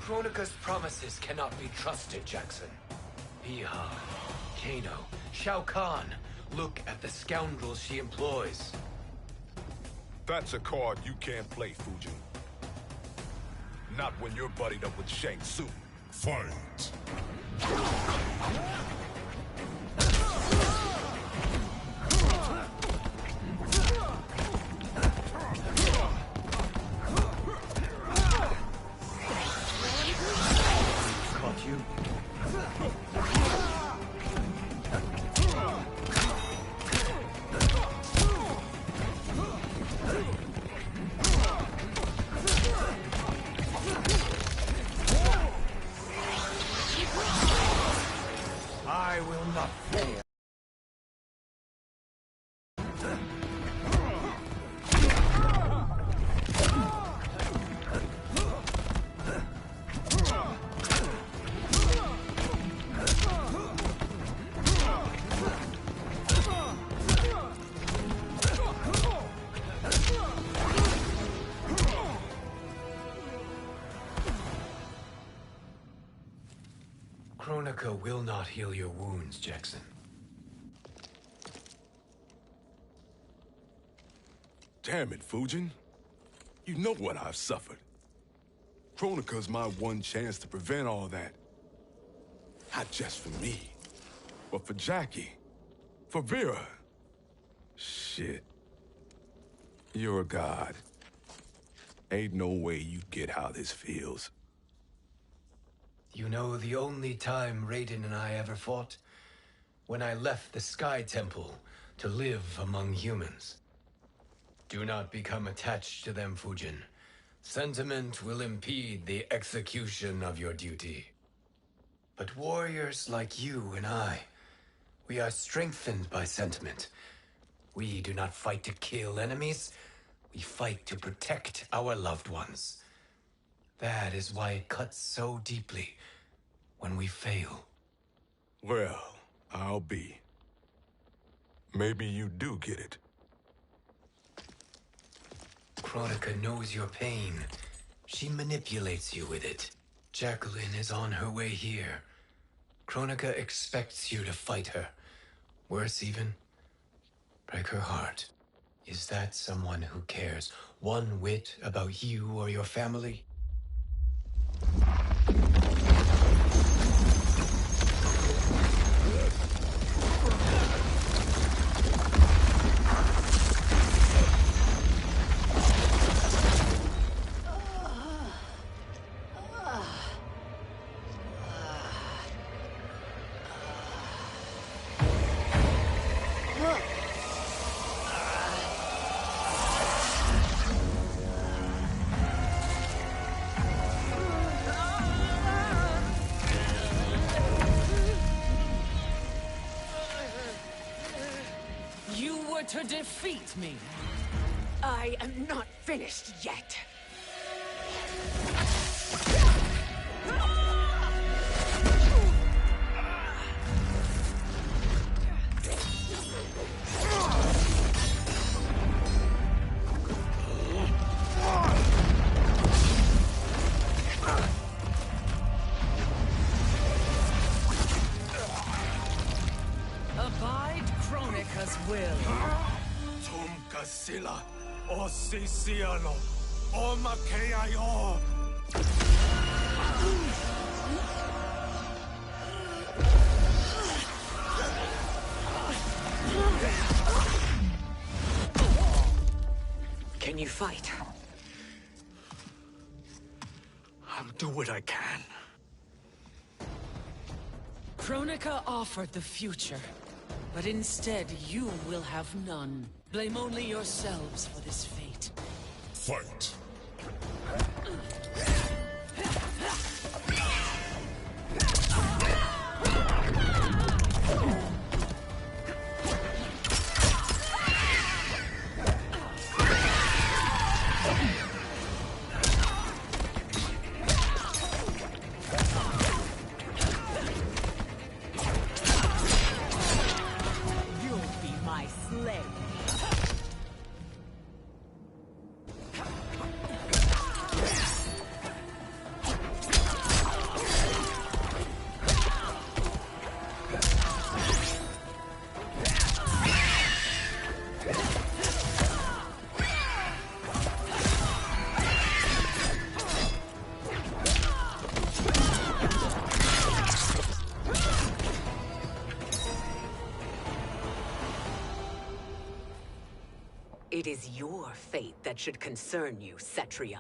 F: Kronika's promises cannot be trusted, Jackson. Iha, Kano, Shao Kahn. Look at the scoundrels she employs.
B: That's a card you can't play, Fujin. Not when you're buddied up with Shang Tsung. Fight!
F: I will not fail. Kronika will not heal your wounds, Jackson.
B: Damn it, Fujin. You know what I've suffered. Kronika's my one chance to prevent all that. Not just for me, but for Jackie, for Vera. Shit. You're a god. Ain't no way you get how this feels.
F: You know the only time Raiden and I ever fought? When I left the Sky Temple to live among humans. Do not become attached to them, Fujin. Sentiment will impede the execution of your duty. But warriors like you and I, we are strengthened by sentiment. We do not fight to kill enemies. We fight to protect our loved ones. That is why it cuts so deeply when we fail.
B: Well, I'll be. Maybe you do get it.
F: Kronika knows your pain. She manipulates you with it. Jacqueline is on her way here. Kronika expects you to fight her. Worse even, break her heart. Is that someone who cares one whit about you or your family?
M: To defeat me.
I: I am not finished yet.
M: Kronika's will.
D: Tum kasila, o sisiano, o makeayo.
I: Can you fight?
D: I'll do what I can.
M: Kronika offered the future, but instead you will have none. Blame only yourselves for this fate.
B: Fight.
I: It is your fate that should concern you, Cetrion.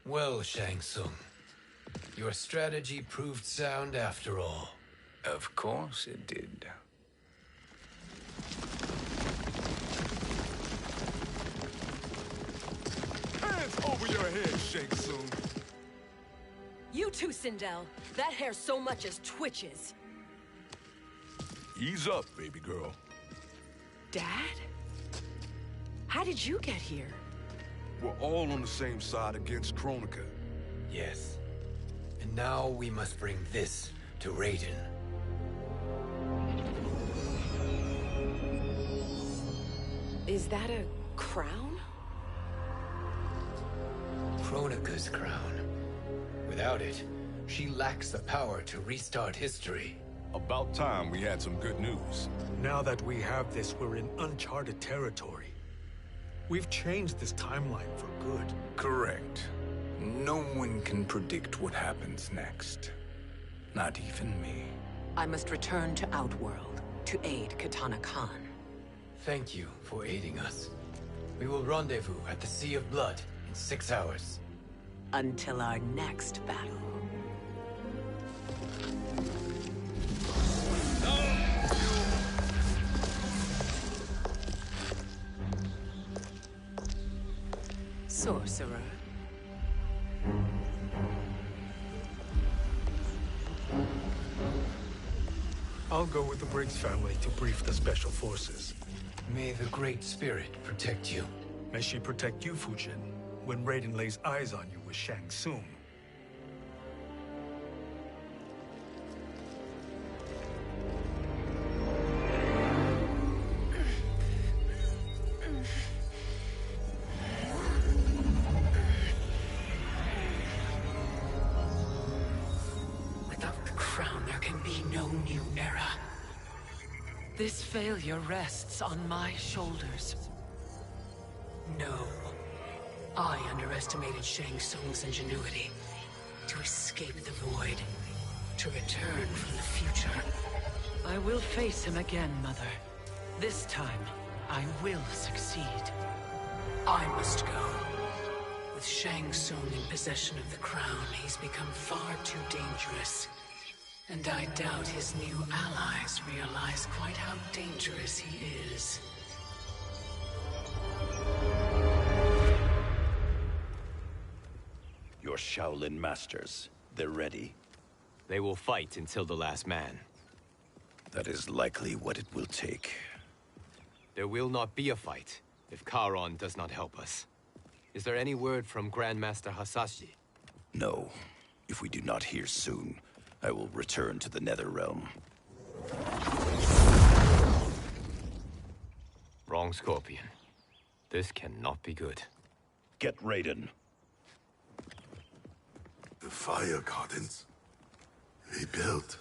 F: Well, Shang Tsung, your strategy proved sound after all.
C: Of course it did.
B: Hands over your head, Shang Tsung.
L: You too, Sindel. That hair so much as twitches.
B: Ease up, baby girl.
L: Dad? How did you get here?
B: We're all on the same side against Kronika.
F: Yes. And now we must bring this to Raiden.
L: Is that a crown?
F: Kronika's crown. Without it, she lacks the power to restart history.
B: About time we had some good news.
D: Now that we have this, we're in uncharted territory. We've changed this timeline for good.
C: Correct. No one can predict what happens next. Not even me.
I: I must return to Outworld to aid Katana Khan.
F: Thank you for aiding us. We will rendezvous at the Sea of Blood in 6 hours.
I: Until our next battle. Sorcerer.
D: I'll go with the Briggs family to brief the Special Forces.
F: May the Great Spirit protect you.
D: May she protect you, Fujin, when Raiden lays eyes on you with Shang Tsung.
M: This failure rests on my shoulders. No. I underestimated Shang Tsung's ingenuity.
H: to escape the void, to return from the future.
M: I will face him again, Mother. This time, I will succeed.
H: I must go. With Shang Tsung in possession of the crown, he's become far too dangerous. And I doubt his new allies realize quite how dangerous he is.
G: Your Shaolin masters, they're ready.
A: They will fight until the last man.
G: That is likely what it will take.
A: There will not be a fight if Charon does not help us. Is there any word from Grandmaster Hasashi?
G: No. If we do not hear soon, I will return to the Netherrealm.
A: Wrong, Scorpion. This cannot be good.
G: Get Raiden.
B: The Fire Gardens. Rebuilt.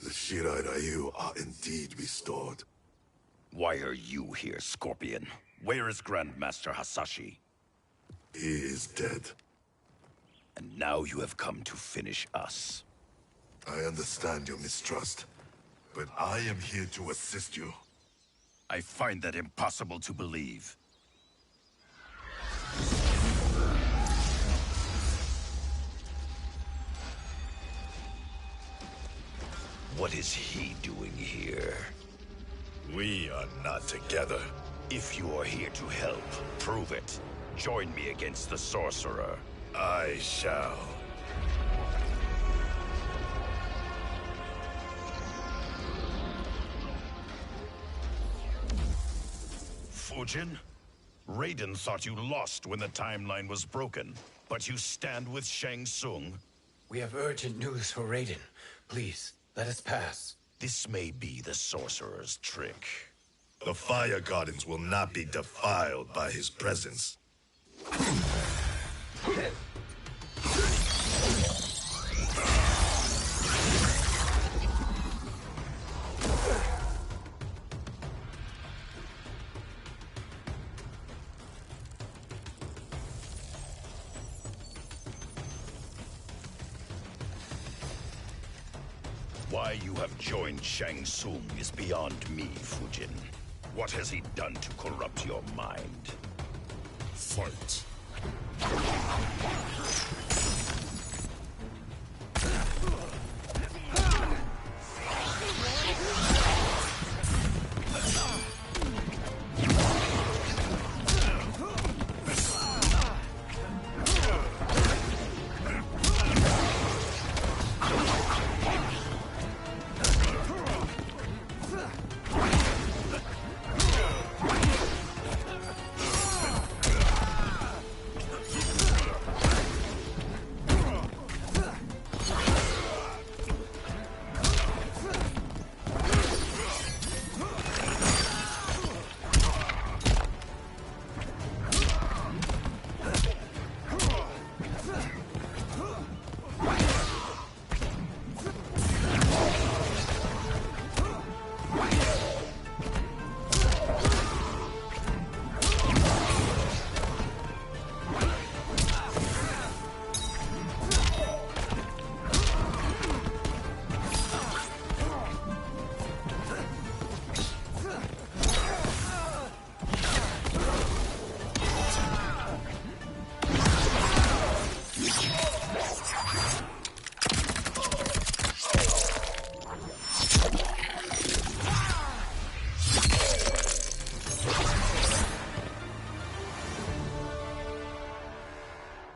B: The Shirai Ryu are indeed restored.
G: Why are you here, Scorpion? Where is Grandmaster Hasashi?
B: He is dead.
G: And now you have come to finish us.
B: I understand your mistrust, but I am here to assist you.
G: I find that impossible to believe. What is he doing here?
B: We are not together.
G: If you are here to help, prove it. Join me against the sorcerer.
B: I shall.
G: Fujin? Raiden thought you lost when the timeline was broken, but you stand with Shang Tsung?
F: We have urgent news for Raiden. Please, let us pass.
G: This may be the sorcerer's trick.
B: The Fire Gardens will not be defiled by his presence.
G: Why you have joined Shang Tsung is beyond me, Fujin. What has he done to corrupt your mind?
B: Fight.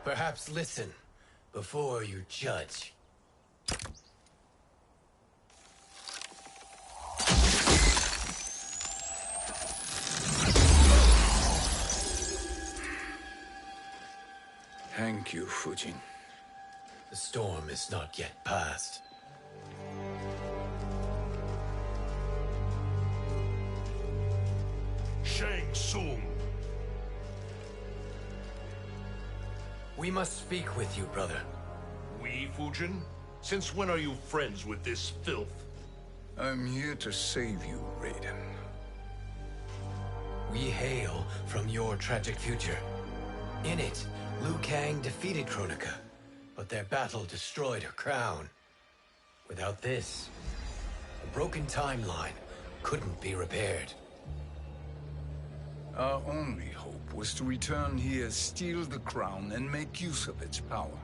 F: Perhaps listen before you judge.
D: Thank you, Fujin.
F: The storm is not yet past.
B: Shang Tsung.
F: We must speak with you, brother.
B: We, Fujin? Since when are you friends with this filth?
C: I'm here to save you, Raiden.
F: We hail from your tragic future. In it, Liu Kang defeated Kronika. But their battle destroyed her crown. Without this, a broken timeline couldn't be repaired.
C: Our only hope was to return here, steal the crown, and make use of its power.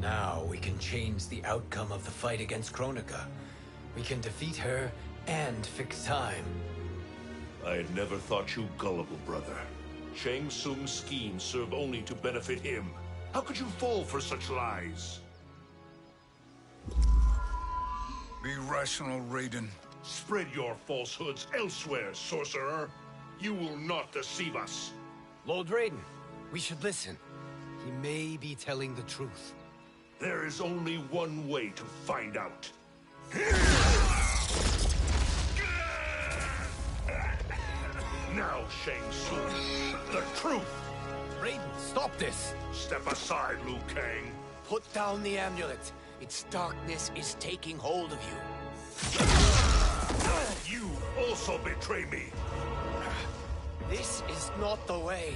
F: Now we can change the outcome of the fight against Kronika. We can defeat her and fix time.
N: I had never thought you gullible, brother. Shang Tsung's schemes serve only to benefit him. How could you fall for such lies?
C: Be rational, Raiden.
N: Spread your falsehoods elsewhere, sorcerer. You will not deceive us.
F: Lord Raiden, we should listen. He may be telling the truth.
N: There is only one way to find out. Now, Shang Tsung, the truth!
F: Raiden, stop this!
N: Step aside, Liu Kang.
F: Put down the amulet. Its darkness is taking hold of you.
N: You also betray me.
F: This is not the way.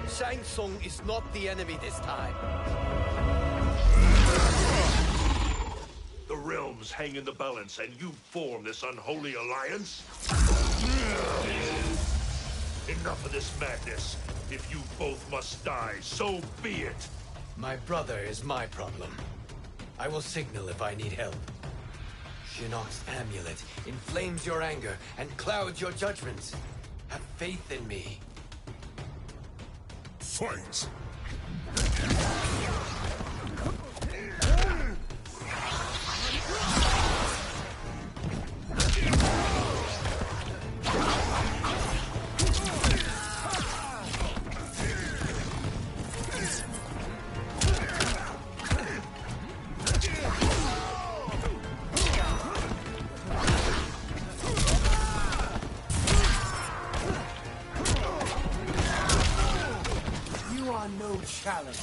F: Shang Tsung is not the enemy this time.
N: The realms hang in the balance, and you form this unholy alliance? Enough of this madness. If you both must die, so be it.
F: My brother is my problem. I will signal if I need help. Shinnok's amulet inflames your anger and clouds your judgments. Have faith in me.
B: Fight!
F: No challenge.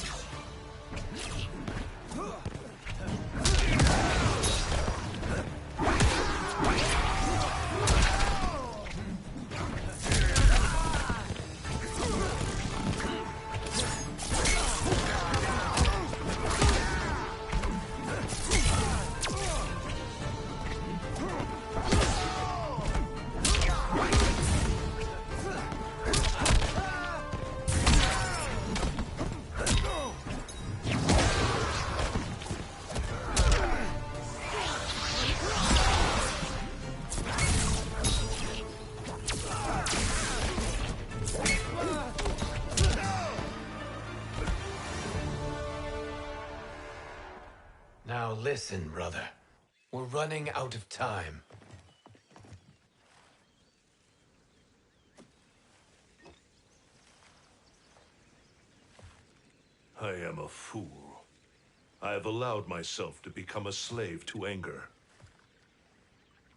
F: Now listen, brother. We're running out of time.
N: I am a fool. I have allowed myself to become a slave to anger.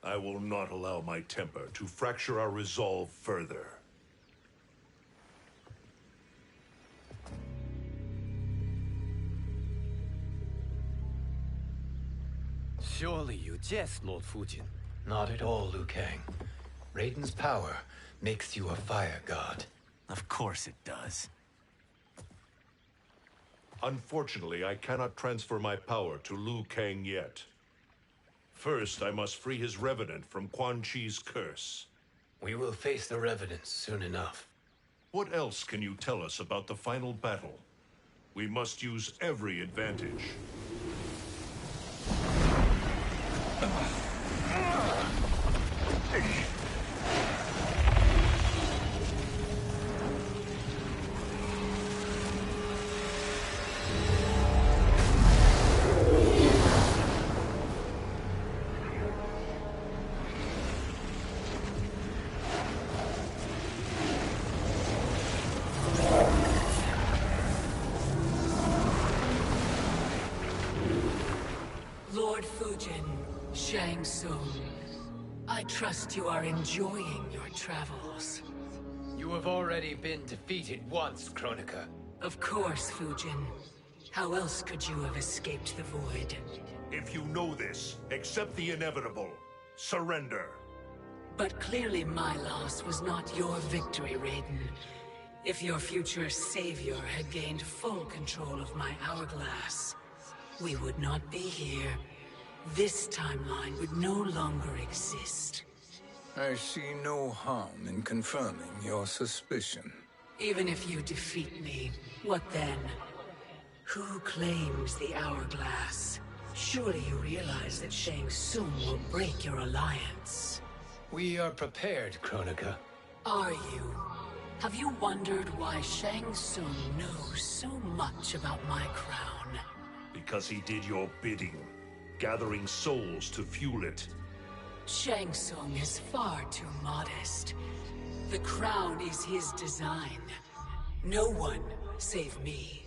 N: I will not allow my temper to fracture our resolve further.
F: Surely you jest, Lord Fujin. Not at all, Liu Kang. Raiden's power makes you a fire god.
G: Of course it does.
N: Unfortunately, I cannot transfer my power to Liu Kang yet. First, I must free his revenant from Quan Chi's curse.
F: We will face the revenants soon enough.
N: What else can you tell us about the final battle? We must use every advantage.
H: Lord Fujin, Shang Tsung, I trust you are enjoying your travels.
F: You have already been defeated once, Kronika.
H: Of course, Fujin. How else could you have escaped the void?
N: If you know this, accept the inevitable. Surrender.
H: But clearly my loss was not your victory, Raiden. If your future savior had gained full control of my hourglass, we would not be here. This timeline would no longer exist.
C: I see no harm in confirming your suspicion.
H: Even if you defeat me, what then? Who claims the hourglass? Surely you realize that Shang Tsung will break your alliance.
F: We are prepared, Kronika.
H: Are you? Have you wondered why Shang Tsung knows so much about my crown?
N: Because he did your bidding, gathering souls to fuel it.
H: Shang Tsung is far too modest. The crown is his design. No one, save me,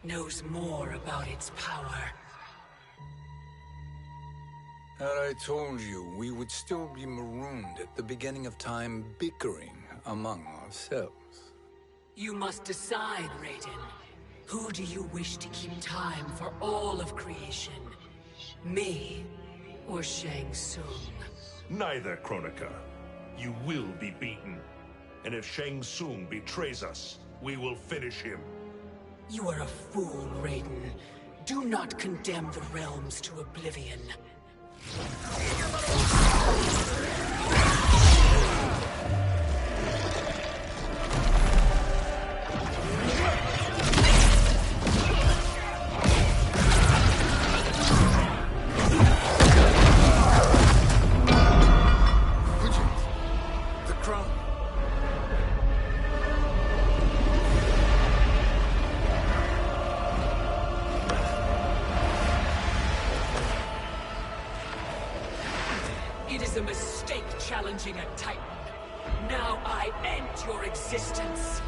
H: knows more about its power.
C: Had I told you, we would still be marooned at the beginning of time, bickering among ourselves.
H: You must decide, Raiden. Who do you wish to keep time for all of creation? Me or Shang Tsung?
N: Neither, Kronika. You will be beaten. And if Shang Tsung betrays us, we will finish him.
H: You are a fool, Raiden. Do not condemn the realms to oblivion.
C: The crown.
H: It is a mistake challenging a Titan. Now I end your existence.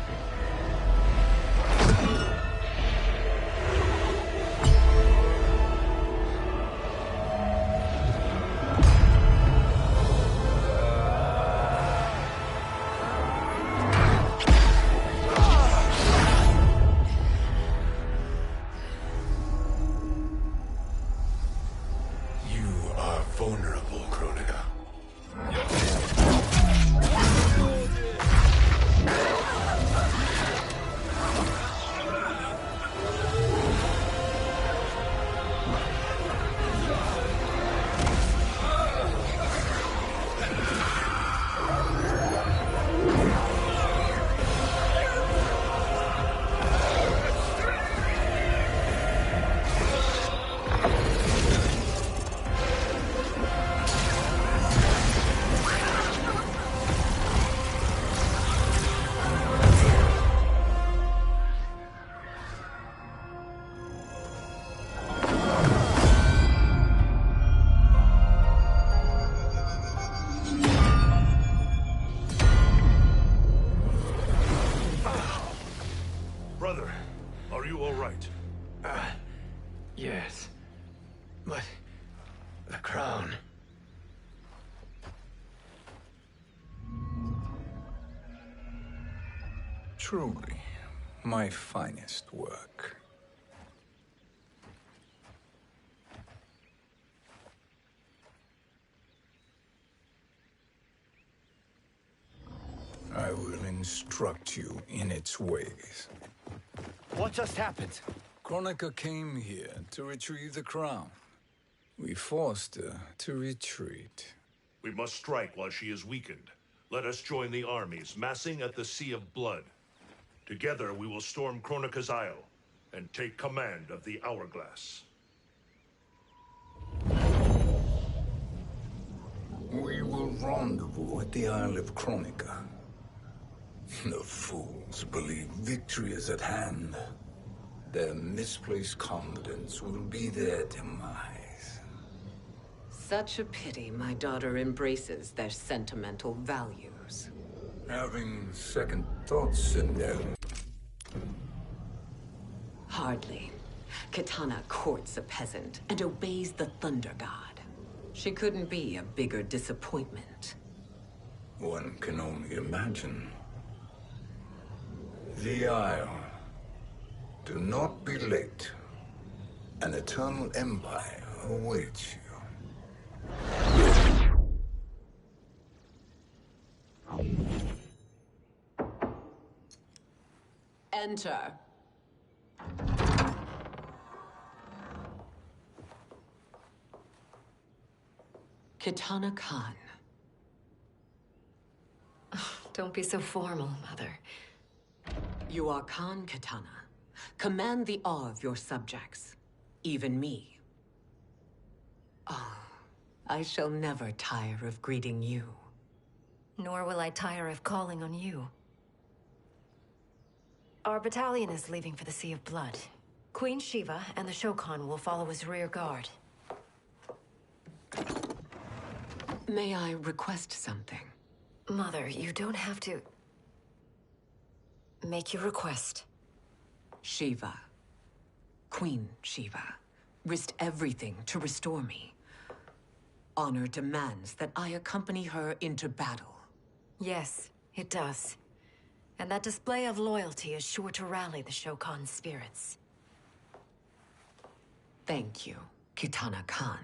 F: You are vulnerable, Kronika.
N: Brother, are you all right?
F: Yes. But the crown.
C: Truly, my finest work. I will instruct you in its ways.
F: What just happened?
C: Kronika came here to retrieve the crown. We forced her to retreat.
N: We must strike while she is weakened. Let us join the armies, massing at the Sea of Blood. Together we will storm Kronika's Isle and take command of the Hourglass.
C: We will rendezvous at the Isle of Kronika. The fools believe victory is at hand. Their misplaced confidence will be their demise.
I: Such a pity my daughter embraces their sentimental values.
C: Having second thoughts in them.
I: Hardly. Kitana courts a peasant and obeys the Thunder God. She couldn't be a bigger disappointment.
C: One can only imagine. The Isle. Do not be late. An eternal empire awaits you.
I: Enter.
M: Kitana Khan.
L: Don't be so formal, Mother.
M: You are Khan Kitana. Command the awe of your subjects. Even me. Oh, I shall never tire of greeting you.
L: Nor will I tire of calling on you. Our battalion is leaving for the Sea of Blood. Queen Shiva and the Shokan will follow as rear guard.
M: May I request something?
L: Mother, you don't have to... Make your request.
M: Shiva. Queen Shiva. Risked everything to restore me. Honor demands that I accompany her into battle.
L: Yes, it does. And that display of loyalty is sure to rally the Shokan spirits.
M: Thank you, Kitana Khan.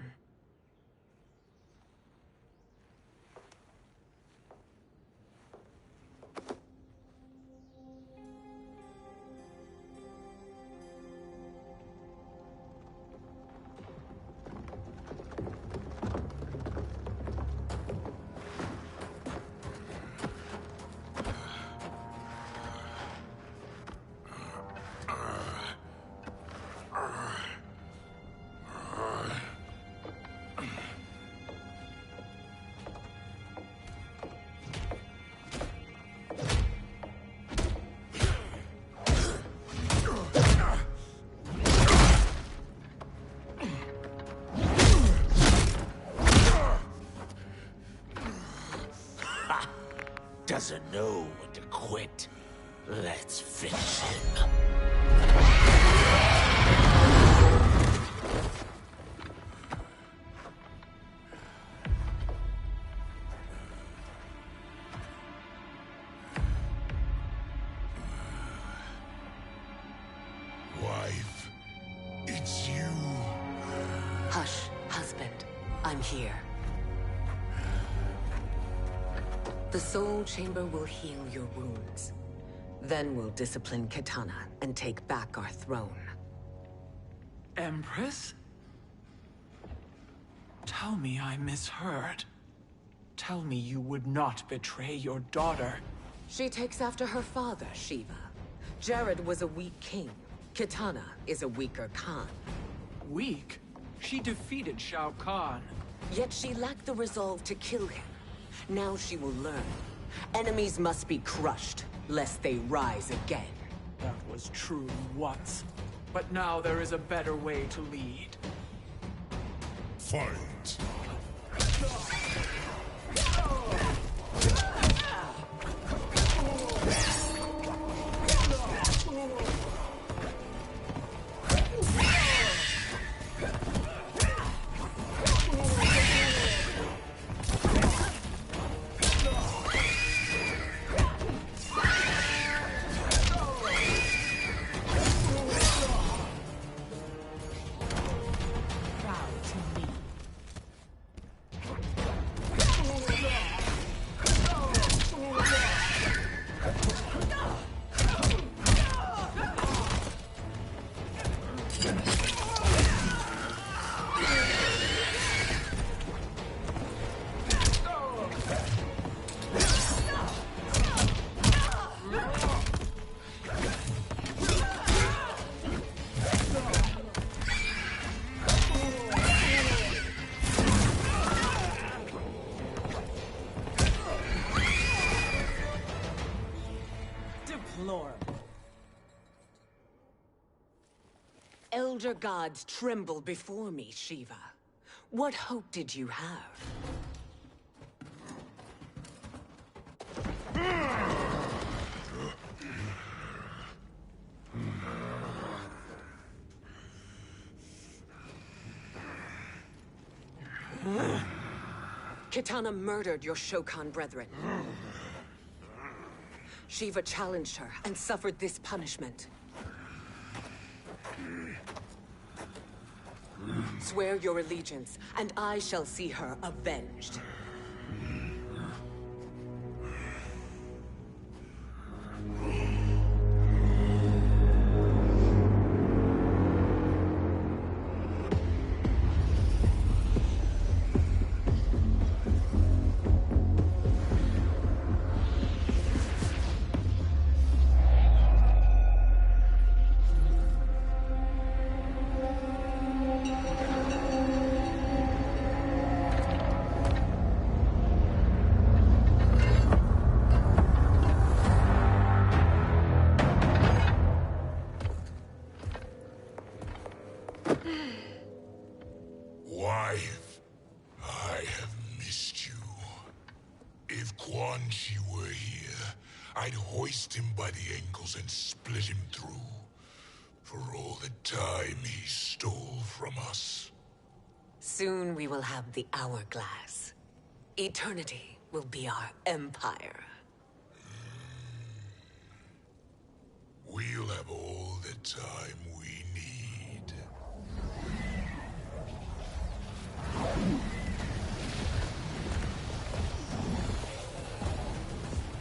G: Doesn't know when to quit. Let's finish him.
B: Wife, it's you.
M: Hush, husband. I'm here. The Soul Chamber will heal your wounds. Then we'll discipline Kitana and take back our throne.
J: Empress? Tell me I misheard. Tell me you would not betray your daughter.
M: She takes after her father, Shiva. Jared was a weak king. Kitana is a weaker Khan.
J: Weak? She defeated Shao Kahn.
M: Yet she lacked the resolve to kill him. Now she will learn. Enemies must be crushed, lest they rise again.
J: That was true once. But now there is a better way to lead.
B: Fight.
M: Elder gods tremble before me, Shiva. What hope did you have? Kitana murdered your Shokan brethren. Shiva challenged her and suffered this punishment. Swear your allegiance, and I shall see her avenged.
B: Wife, I have missed you. If Quan Chi were here, I'd hoist him by the ankles and split him through. For all the time he stole from us.
M: Soon we will have the hourglass. Eternity will be our empire.
B: We'll have all the time we need.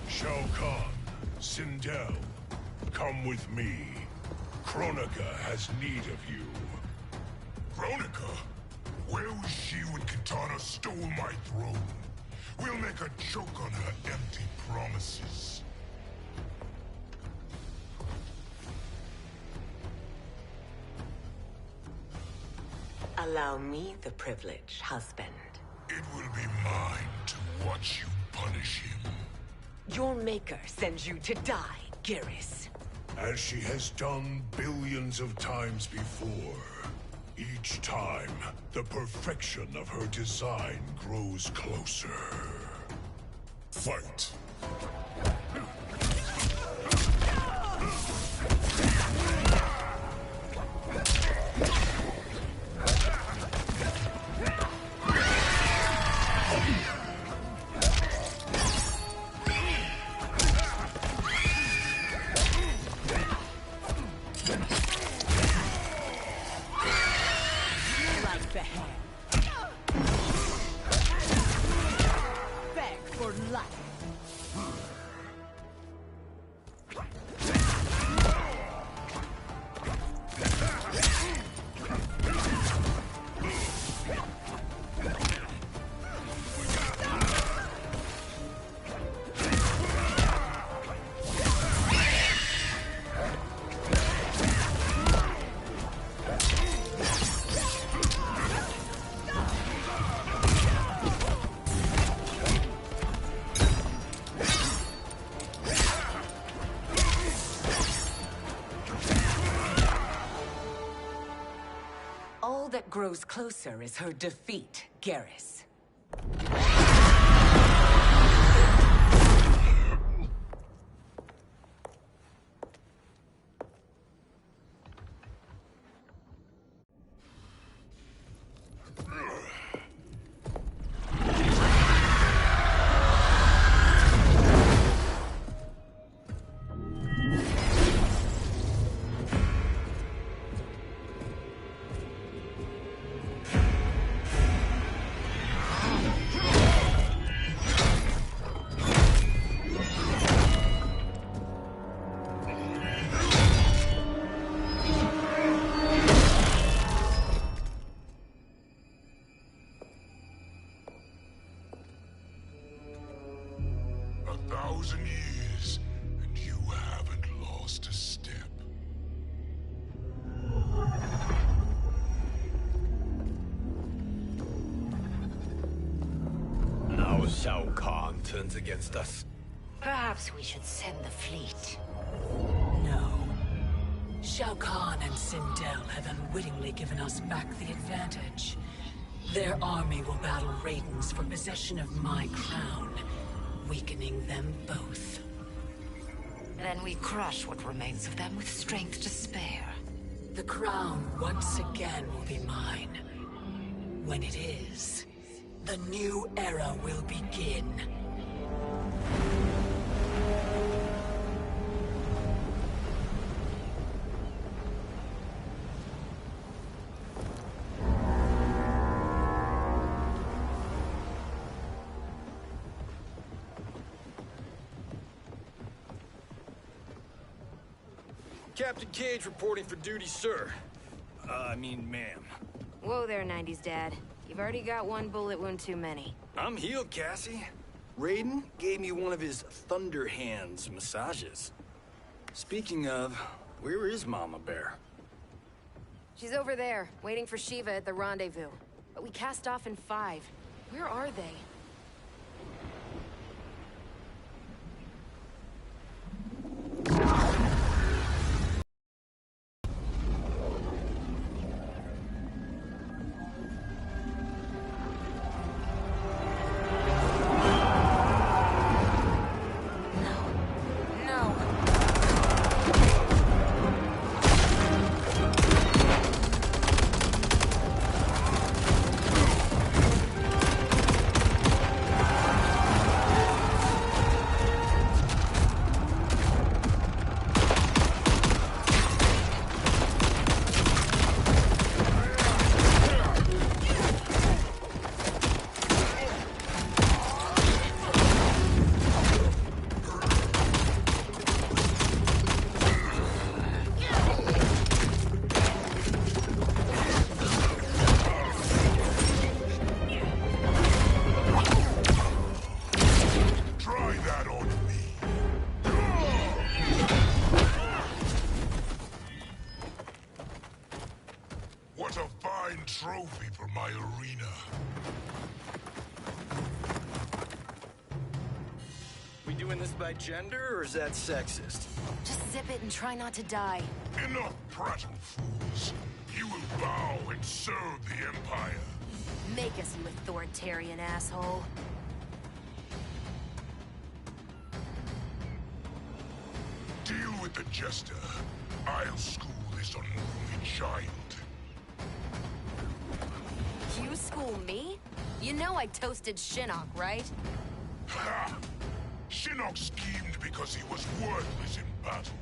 N: Shao Kahn, Sindel, come with me. Kronika has need of you.
B: Kronika? Where was she when Katana stole my throne? We'll make a joke on her empty promises.
M: Allow me the privilege, husband.
B: It will be mine to watch you punish him.
M: Your maker sends you to die, Garrus.
N: As she has done billions of times before. Each time, the perfection of her design grows closer.
B: Fight!
M: All that grows closer is her defeat, Garrus.
B: Years, and you haven't lost a step.
F: Now Shao Kahn turns against us.
L: Perhaps we should send the fleet.
H: No. Shao Kahn and Sindel have unwittingly given us back the advantage. Their army will battle Raidens for possession of my crown, weakening them both.
L: Then we crush what remains of them with strength to spare.
H: The crown once again will be mine. When it is, the new era will begin.
O: Captain Cage reporting for duty, sir. I mean, ma'am.
P: Whoa there, 90s dad. You've already got one bullet wound too many.
O: I'm healed, Cassie. Raiden gave me one of his Thunder Hands massages. Speaking of, where is Mama Bear?
P: She's over there, waiting for Shiva at the rendezvous. But we cast off in 5. Where are they?
B: What a fine trophy for my arena.
O: We doing this by gender, or is that sexist?
P: Just zip it and try not to die.
B: Enough prattle, fools. You will bow and serve the Empire.
P: Make us, you authoritarian asshole.
B: Deal with the Jester. I'll school this unruly child.
P: You school me? You know I toasted Shinnok, right?
B: Ha! Shinnok schemed because he was worthless in battle.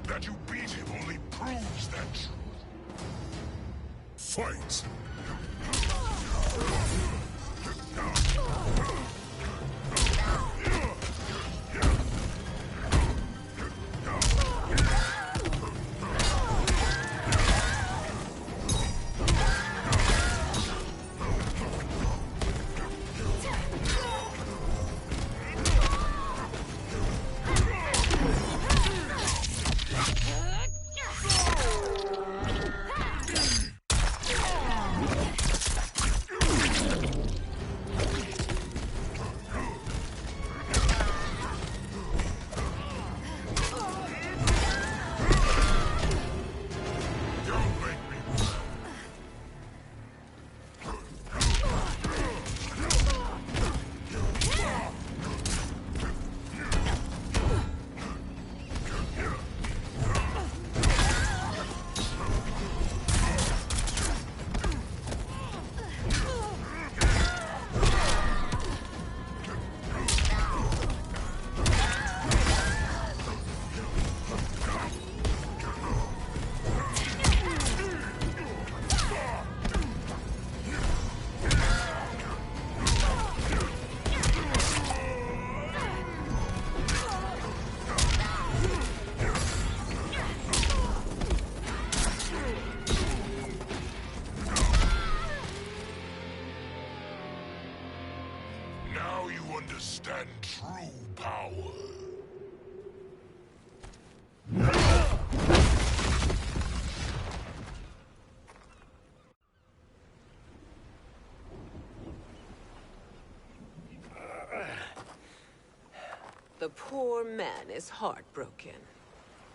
B: That you beat him only proves that truth. Fight! Understand true power.
M: The poor man is heartbroken.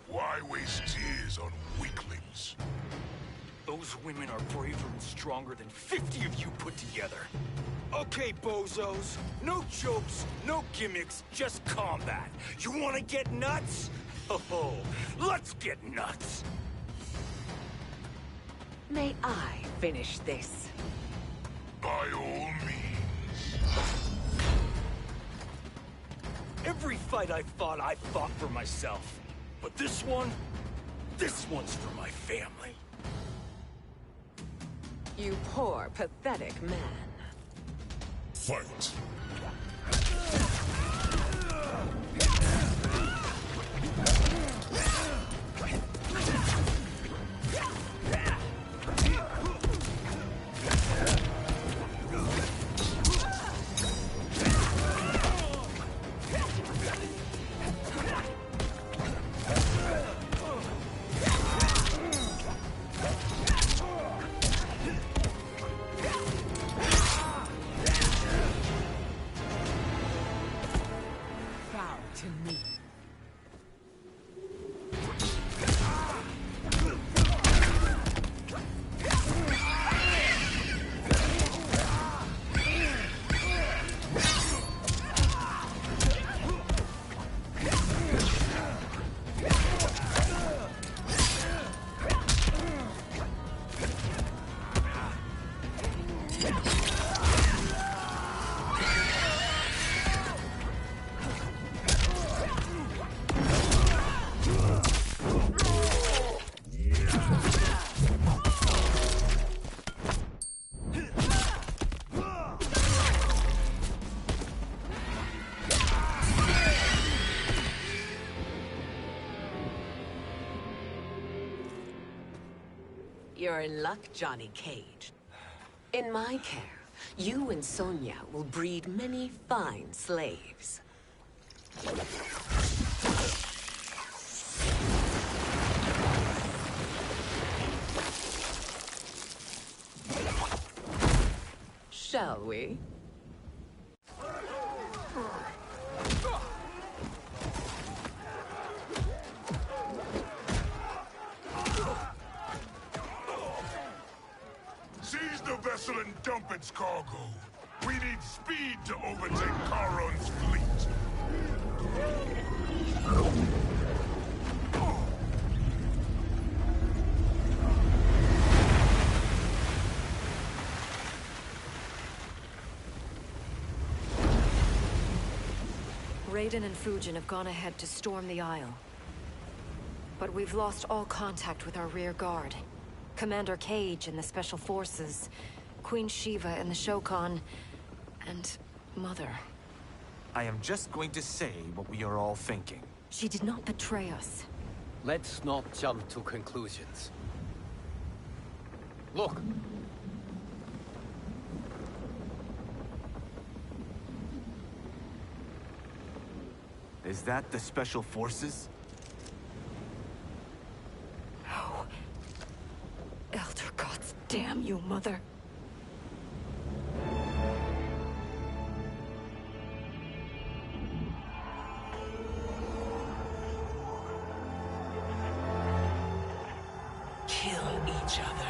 B: Why waste tears on weaklings?
O: Those women are braver and stronger than 50 of you put together. Okay, bozos. No jokes, no gimmicks, just combat. You wanna get nuts? Oh, let's get nuts!
M: May I finish this?
B: By all means.
O: Every fight I fought for myself. But this one's for my family.
M: You poor, pathetic man.
B: Fight.
M: You're in luck, Johnny Cage. In my care, you and Sonya will breed many fine slaves. shall we?
B: Seize the vessel and dump its cargo. We need speed to overtake Charon's fleet.
L: Raiden and Fujin have gone ahead to storm the Isle. But we've lost all contact with our rear guard. Commander Cage and the Special Forces, Queen Shiva and the Shokan, and Mother.
Q: I am just going to say what we are all thinking.
L: She did not betray us.
A: Let's not jump to conclusions. Look!
Q: Is that the Special Forces?
L: No. Elder gods, damn you, Mother.
H: Kill each other.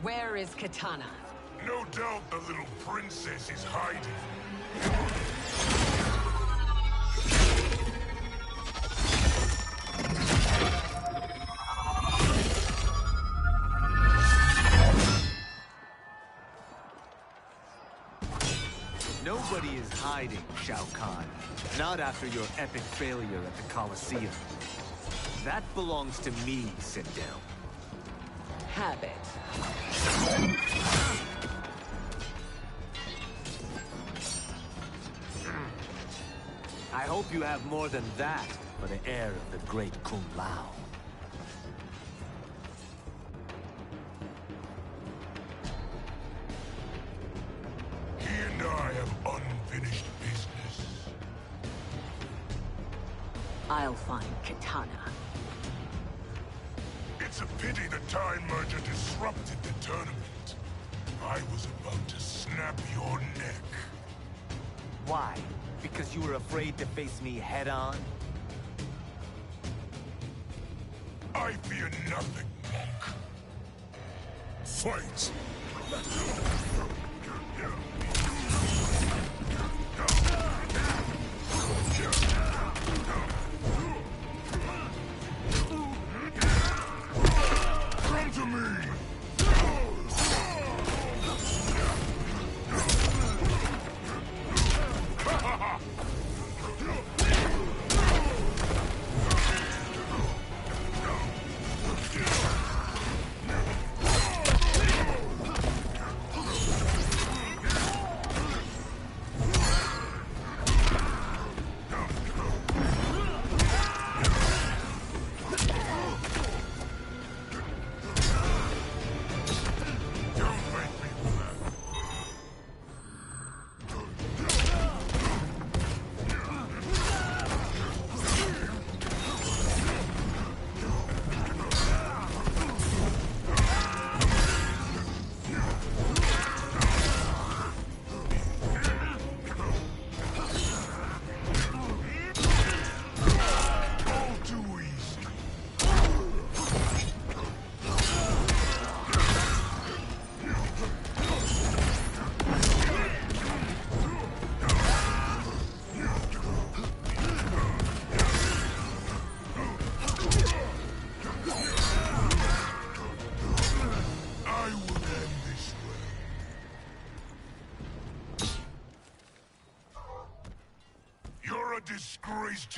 M: Where is Kitana?
B: No doubt the little princess is hiding.
Q: Nobody is hiding, Shao Kahn. Not after your epic failure at the Colosseum. That belongs to me, Sindel.
M: Have it.
Q: I hope you have more than that for the heir of the great Kung Lao.
B: He and I have unfinished business.
M: I'll find Kitana.
B: It's a pity the Time Merger disrupted the tournament. I was about to snap your neck.
Q: Why? Because you were afraid to face me head-on?
B: I fear nothing, monk. Fight! Come to me!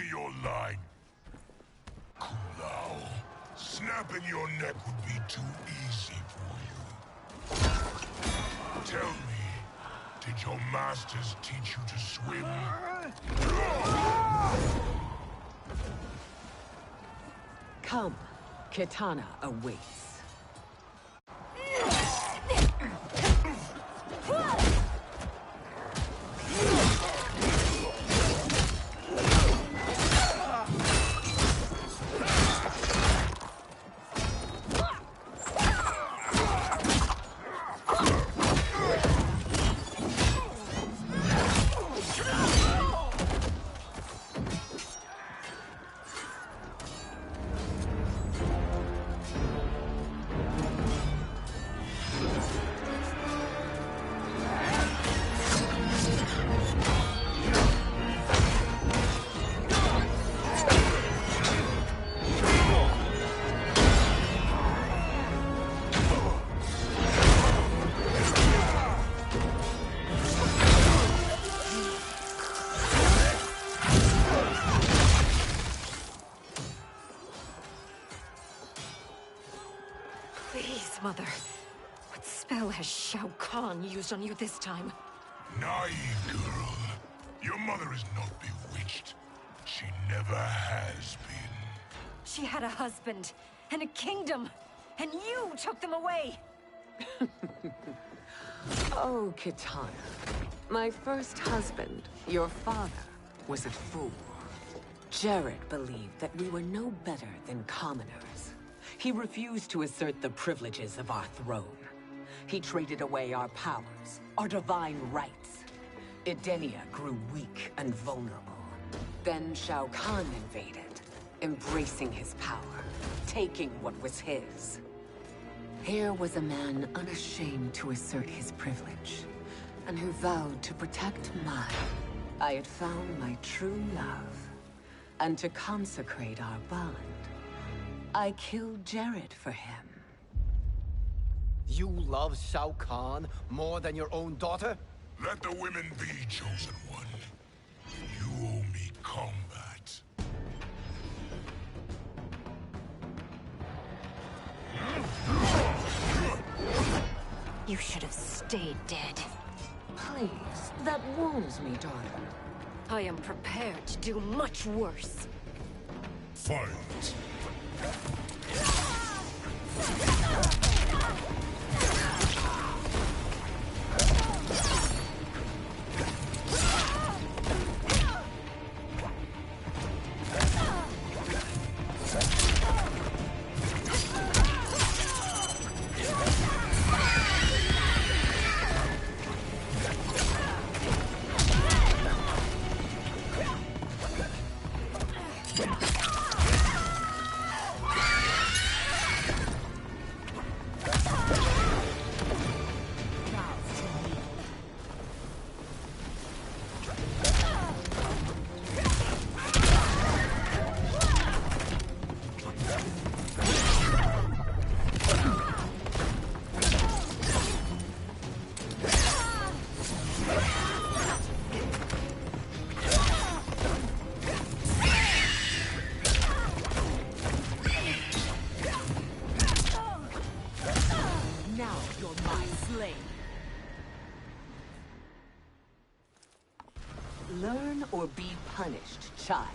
B: your line. Kulao, snapping your neck would be too easy for you. Tell me, did your masters teach you to swim?
M: Come, Kitana awaits.
L: Please, Mother. What spell has Shao Kahn used on you this time?
B: Naive girl. Your mother is not bewitched. She never has been.
L: She had a husband and a kingdom, and you took them away!
M: Oh, Kitana. My first husband, your father, was a fool. Jared believed that we were no better than commoners. He refused to assert the privileges of our throne. He traded away our powers, our divine rights. Edenia grew weak and vulnerable. Then Shao Kahn invaded, embracing his power, taking what was his. Here was a man unashamed to assert his privilege, and who vowed to protect mine. I had found my true love, and to consecrate our bond, I killed Jared for him.
A: You love Shao Kahn more than your own daughter?
B: Let the women be, chosen one. You owe me combat.
L: You should have stayed dead.
M: Please, that wounds me, daughter.
L: I am prepared to do much worse.
B: Fight.
M: Learn or be punished, child.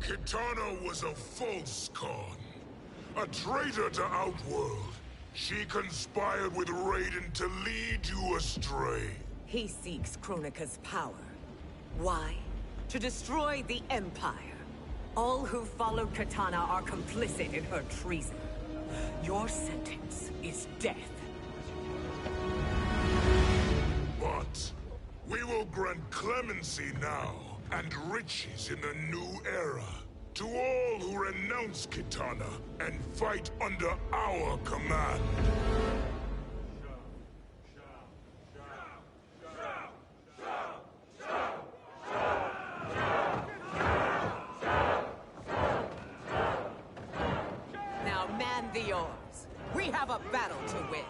B: Kitana was a false Khan, a traitor to Outworld. She conspired with Raiden to lead you astray.
M: He seeks Kronika's power. Why? To destroy the Empire. All who follow Kitana are complicit in her treason. Your sentence is death.
B: But grant clemency now, and riches in the new era. To all who renounce Kitana and fight under our command.
M: Now man the oars. We have a battle to win.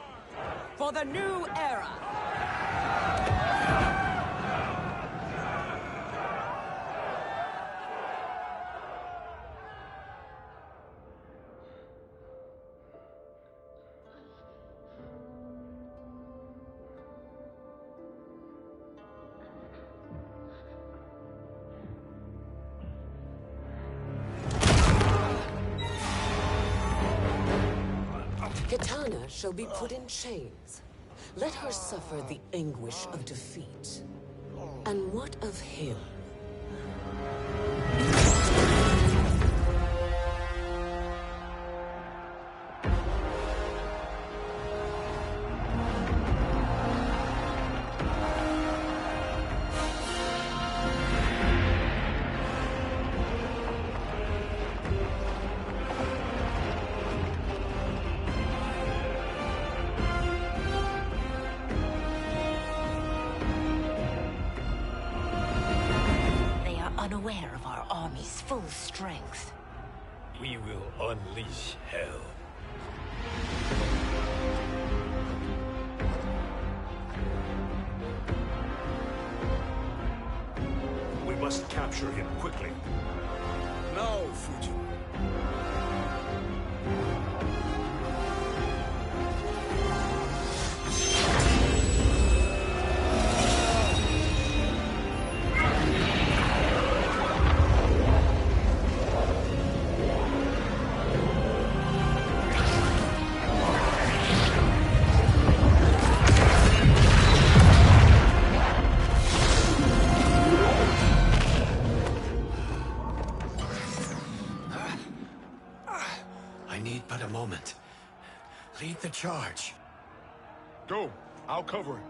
M: For the new era. Kitana shall be put in chains. Let her suffer the anguish of defeat. And what of him?
I: Unaware of our army's full strength.
F: We will unleash hell.
N: We must capture him quickly.
O: No, Fuji.
F: I need but a moment. Lead the charge.
B: Go. I'll cover him.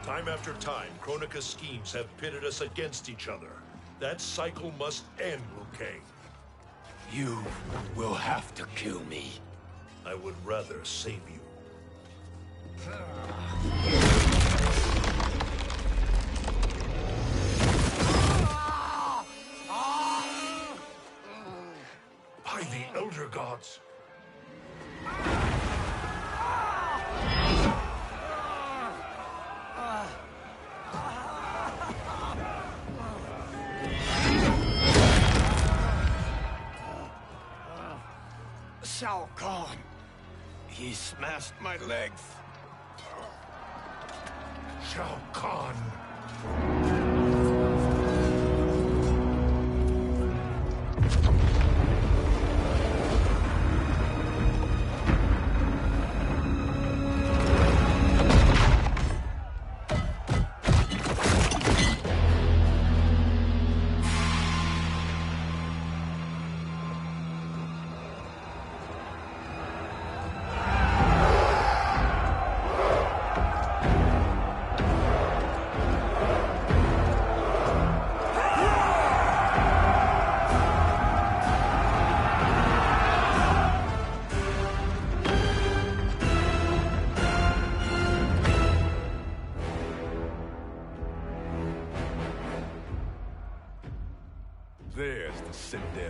N: Time after time, Kronika's schemes have pitted us against each other. That cycle must end, Liu Kang.
F: You will have to kill me.
N: I would rather save you. By the Elder Gods!
F: Shao Kahn. He smashed my legs.
N: Shao Kahn.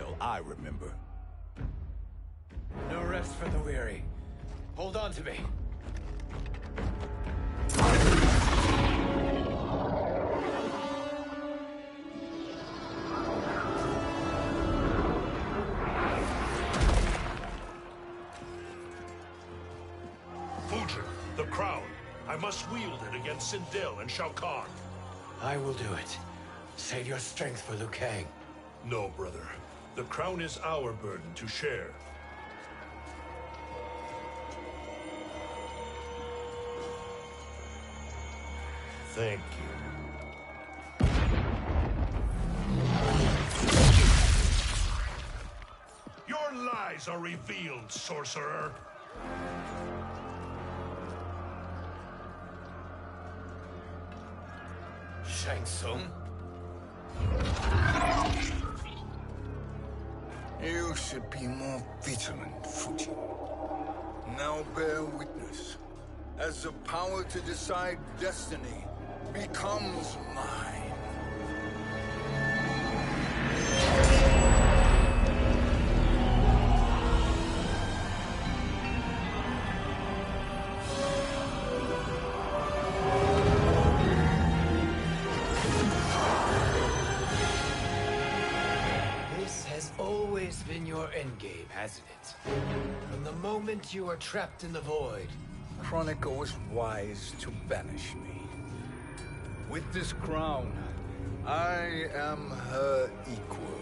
G: Sindel I remember.
F: No rest for the weary. Hold on to me.
N: Fujin, the crown. I must wield it against Sindel and Shao Kahn.
F: I will do it. Save your strength for Liu Kang.
N: No, brother. The crown is our burden to share. Thank you. Your lies are revealed, sorcerer.
F: Shang Tsung?
C: You should be more vigilant, Fujin. Now bear witness, as the power to decide destiny becomes mine.
F: This has always been your endgame, hasn't it? From the moment you were trapped in the void.
C: Kronika was wise to banish me. With this crown, I am her equal.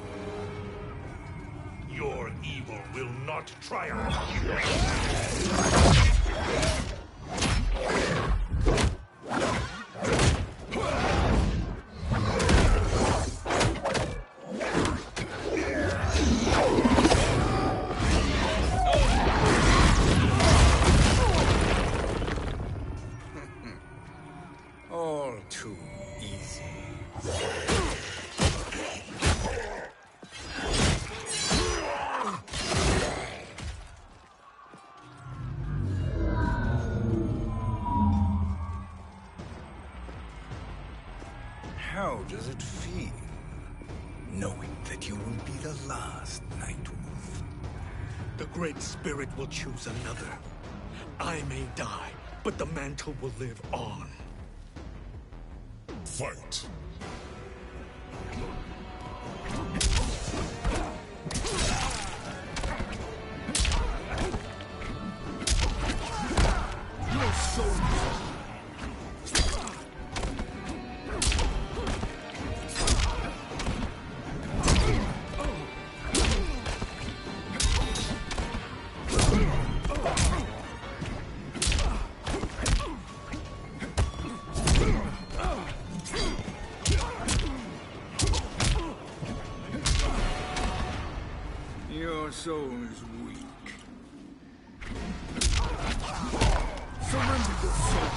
N: Your evil will not triumph.
C: All too easy. How does it feel, knowing that you will be the last Nightwolf?
D: The Great Spirit will choose another. I may die, but the mantle will live on.
B: Fight.
D: Your soul.
C: Your soul is weak. Surrender your soul.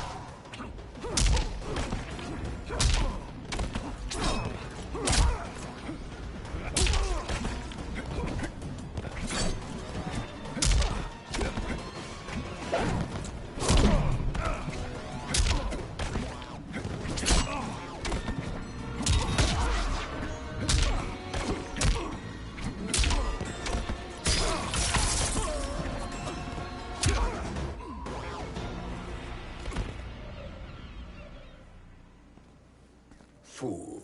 C: Fool.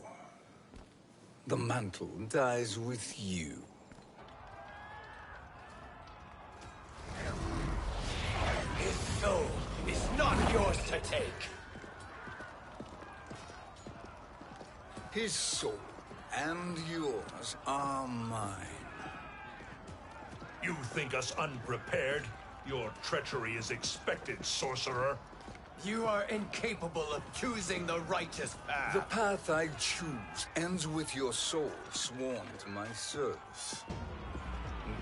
C: The mantle dies with you.
F: His soul is not yours to take.
C: His soul and yours are mine.
N: You think us unprepared? Your treachery is expected, sorcerer.
F: You are incapable of choosing the righteous path.
C: The path I choose ends with your soul sworn to my service.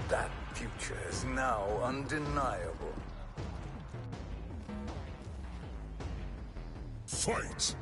C: That future is now undeniable.
B: Fight!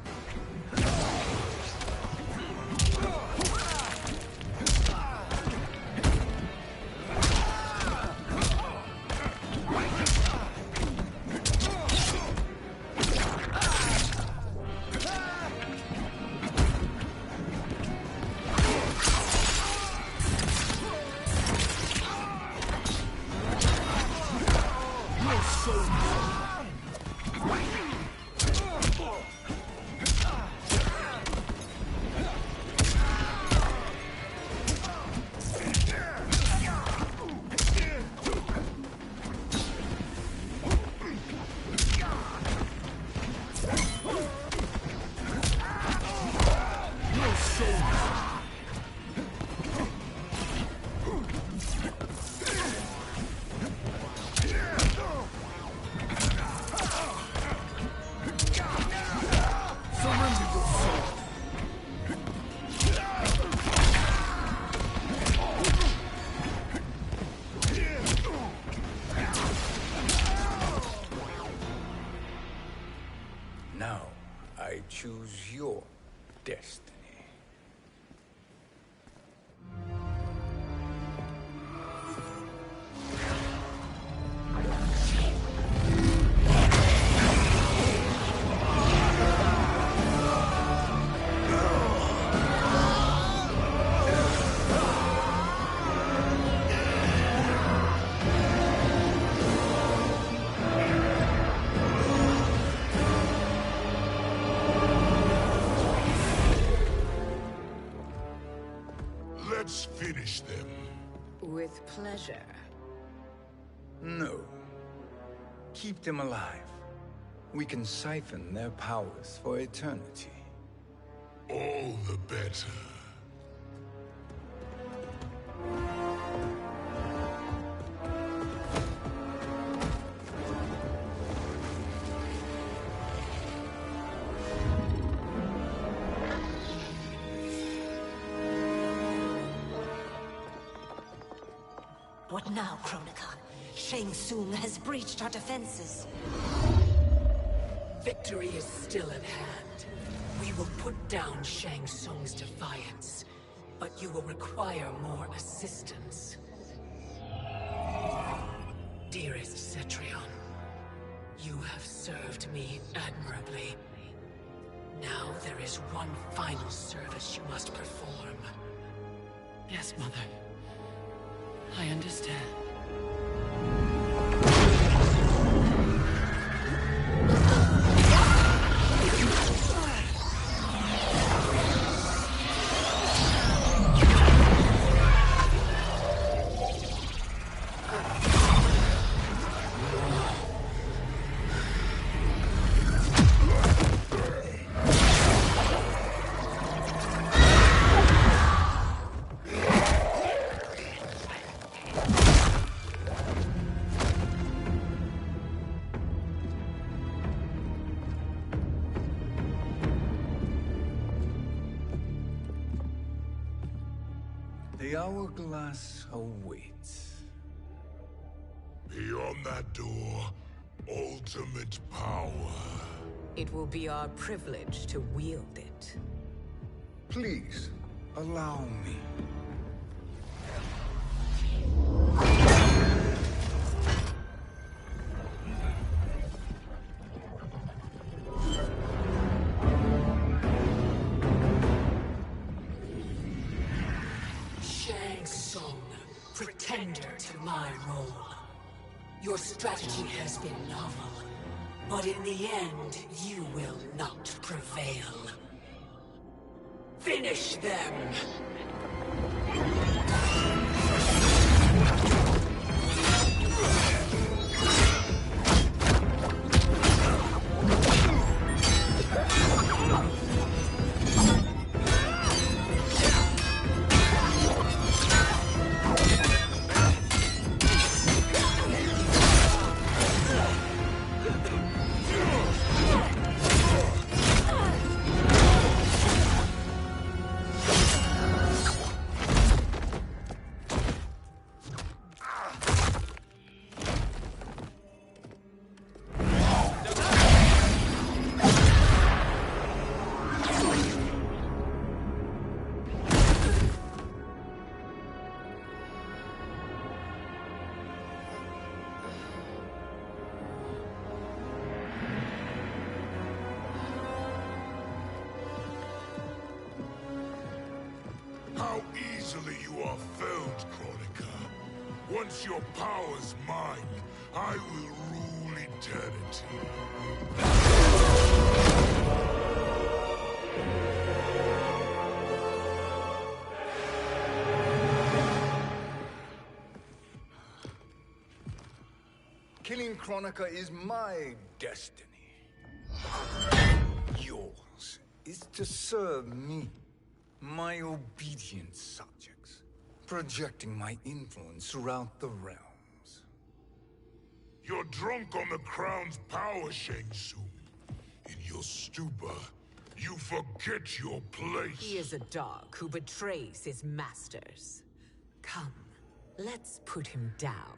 C: destiny.
B: Let's finish them.
M: With pleasure.
C: No. Keep them alive. We can siphon their powers for eternity.
B: All the better.
E: What now, Kronika? Shang Tsung has breached our defenses.
H: Victory is still at hand. We will put down Shang Tsung's defiance, but you will require more assistance. Dearest Cetrion, you have served me admirably. Now there is one final service you must perform.
J: Yes, Mother. I understand.
C: The hourglass awaits.
B: Beyond that door, ultimate power.
M: It will be our privilege to wield it.
C: Please, allow me.
H: Shang Tsung, pretender to my role. Your strategy has been novel, but in the end, you will not prevail. Finish them!
B: How easily you are felled, Kronika. Once your power's mine, I will rule eternity.
C: Killing Kronika is my destiny. Yours is to serve me, my obedient subjects, projecting my influence throughout the realms.
B: You're drunk on the crown's power, Shang Tsung. In your stupor, you forget your place.
M: He is a dog who betrays his masters. Come, let's put him down.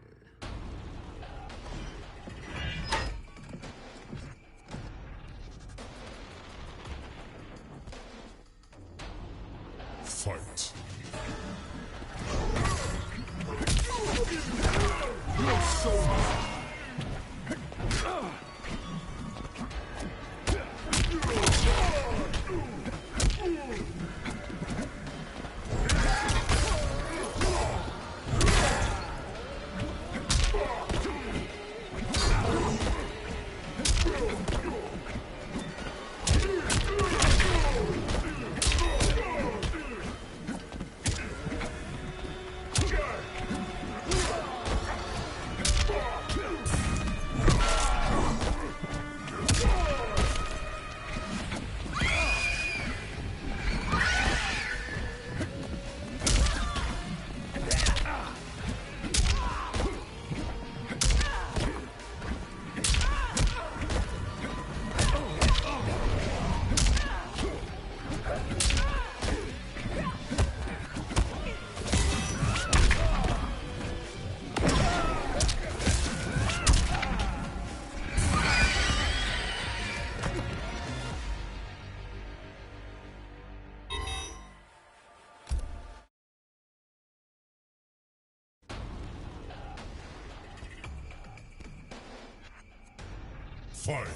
B: Fight!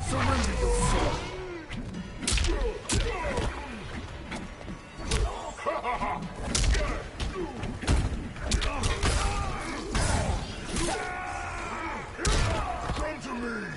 H: Surrender your soul.
B: Come to me!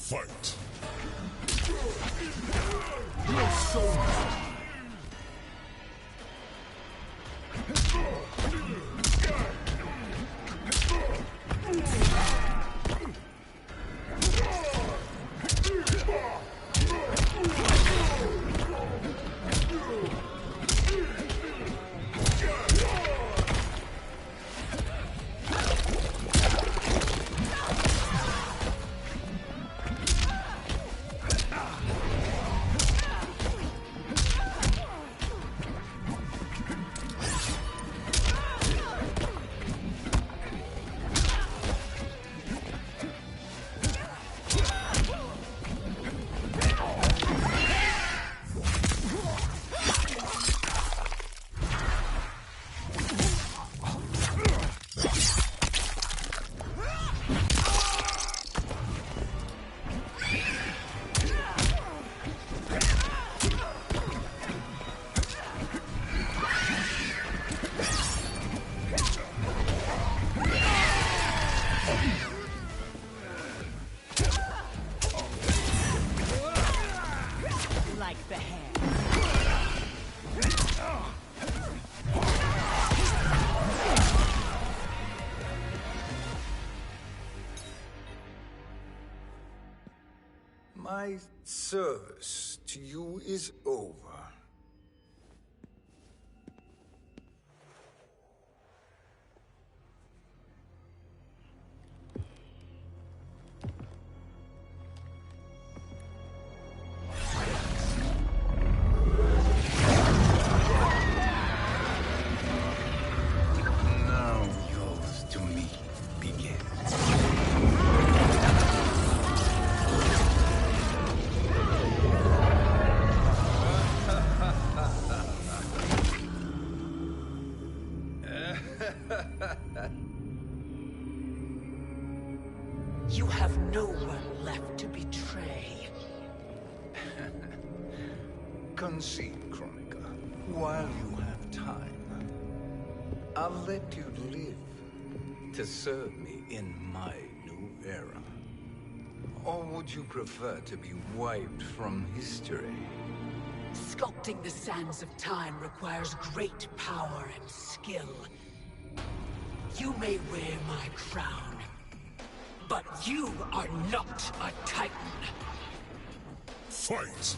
B: Fight! Your soul!
I: Like the hair.
C: My service to you is over. Now yours to me begins.
I: You have no one left to betray.
C: Concede, Chronica, while you have time. I'll let you live to serve me in my new era. Or would you prefer to be wiped from history?
H: Sculpting the sands of time requires great power and skill. You may wear my crown, but you are not a Titan.
B: Fight!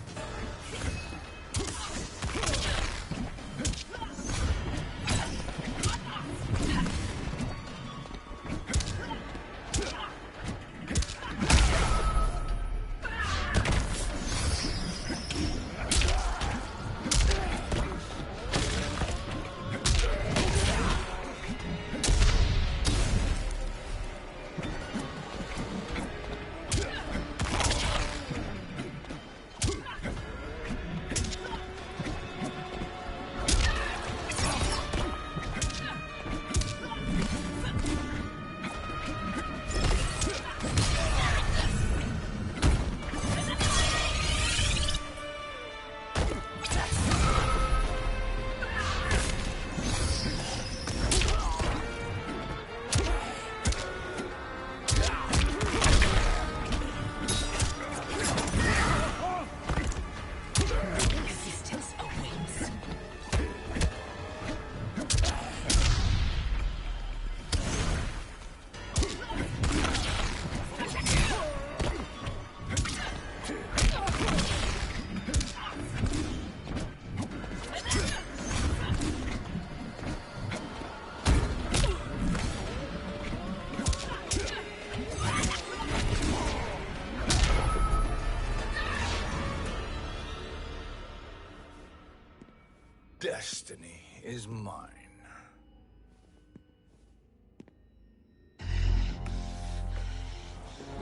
C: destiny is mine.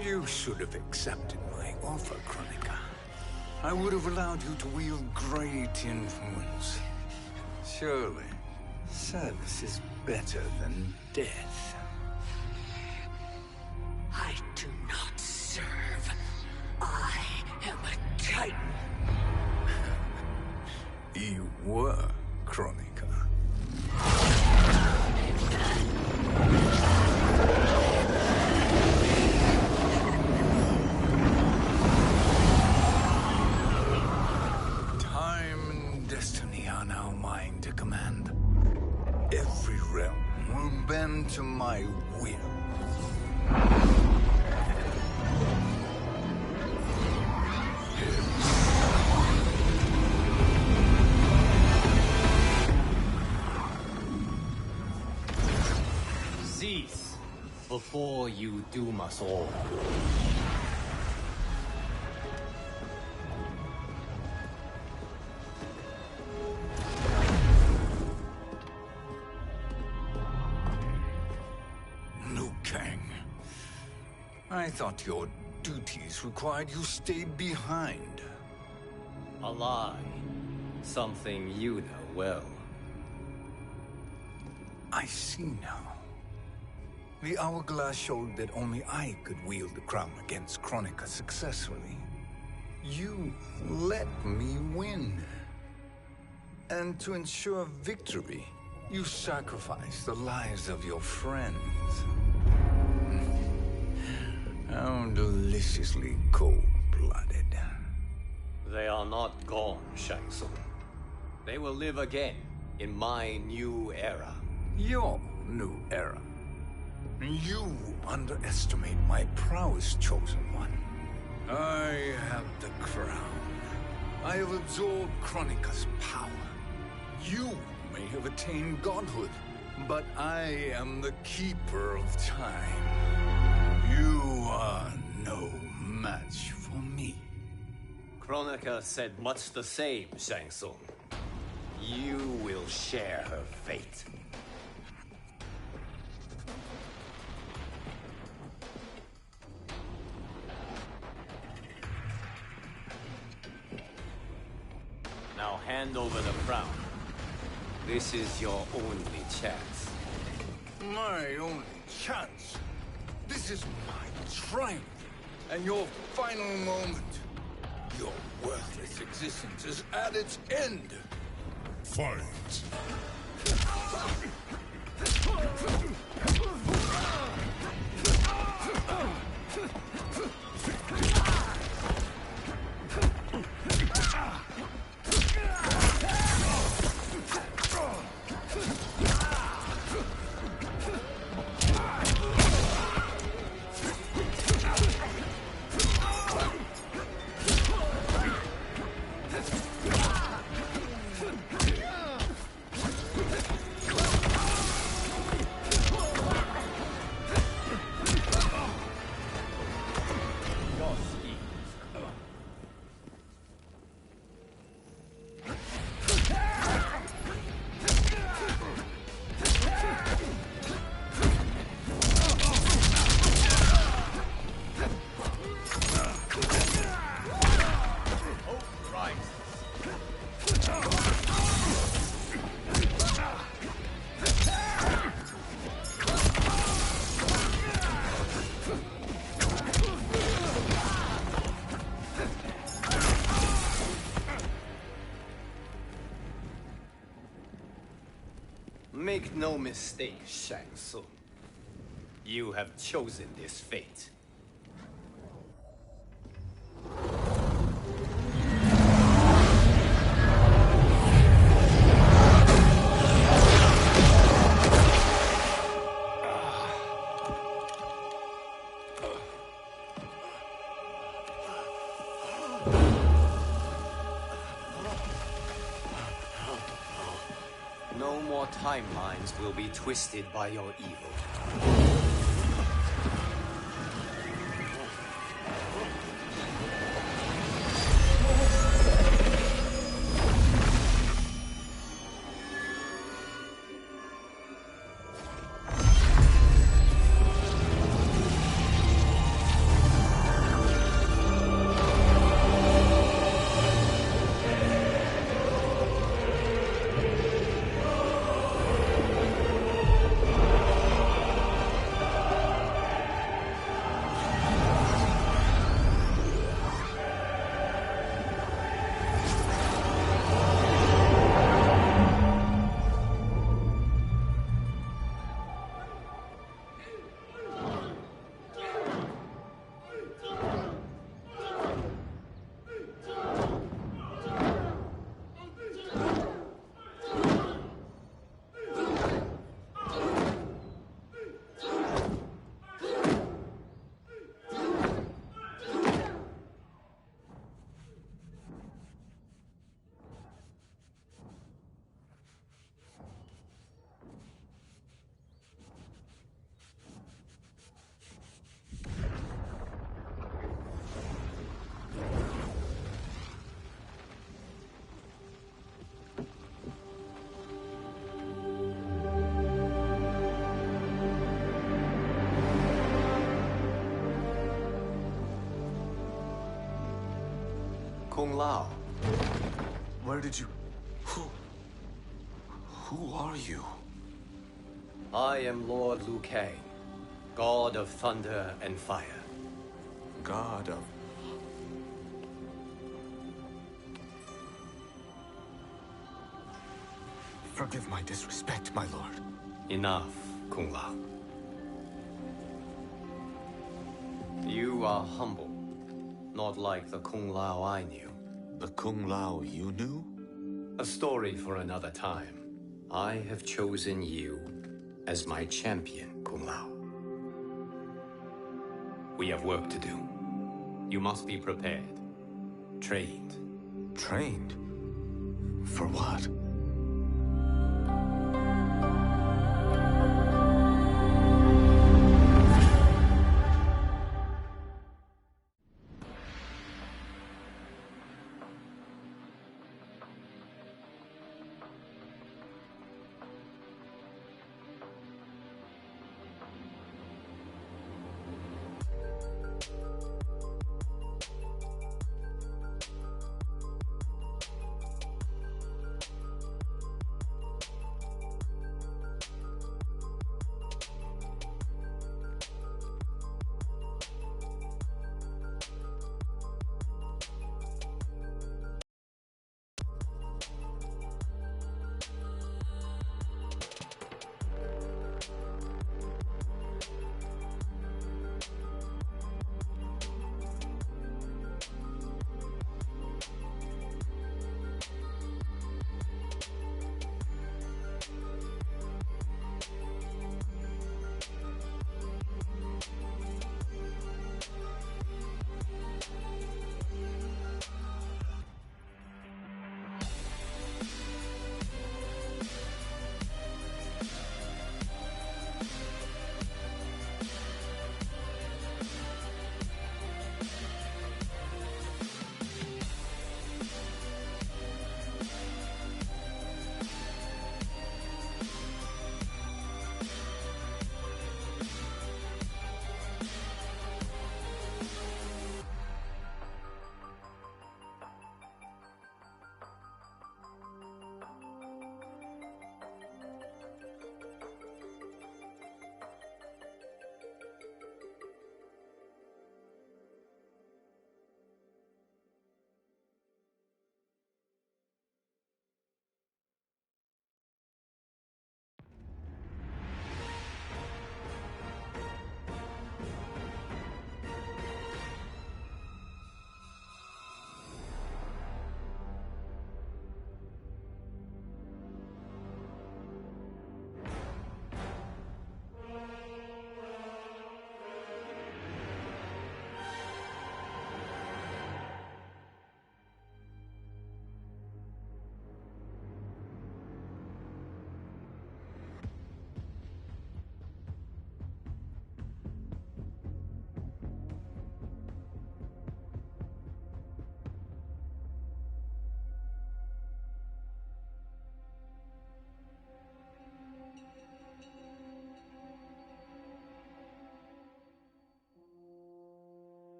C: You should have accepted my offer, Kronika. I would have allowed you to wield great influence. Surely, service is better than death.
I: I do not serve. I am a Titan.
C: You were, Kronika. Time and destiny are now mine to command. Every realm will bend to my will.
A: Cease before you doom us all.
C: Liu Kang. I thought your duties required you stay behind.
A: A lie. Something you know well.
C: I see now. The hourglass showed that only I could wield the crown against Kronika successfully. You let me win. And to ensure victory, you sacrificed the lives of your friends. How deliciously cold-blooded.
A: They are not gone, Shang Tsung. They will live again in my new era.
C: Your new era. You underestimate my prowess, Chosen One. I have the crown. I have absorbed Kronika's power. You may have attained godhood, but I am the keeper of time. You are no match for me.
A: Kronika said much the same, Shang Tsung. You will share her fate. Now hand over the crown. This is your only chance.
C: My only chance? This is my triumph, and your final moment. Your worthless existence is at its end.
B: Fight!
A: Make no mistake, Shang Tsung. You have chosen this fate. No more timelines will be twisted by your evil. Kung Lao.
R: Where did you... Who are you?
A: I am Lord Liu Kang, God of Thunder and Fire.
R: God of... Forgive my disrespect, my lord.
A: Enough, Kung Lao. You are humble, not like the Kung Lao I knew.
R: The Kung Lao you knew?
A: A story for another time. I have chosen you as my champion, Kung Lao. We have work to do. You must be prepared. Trained.
R: Trained? For what?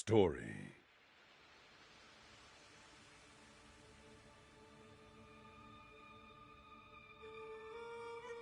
S: Story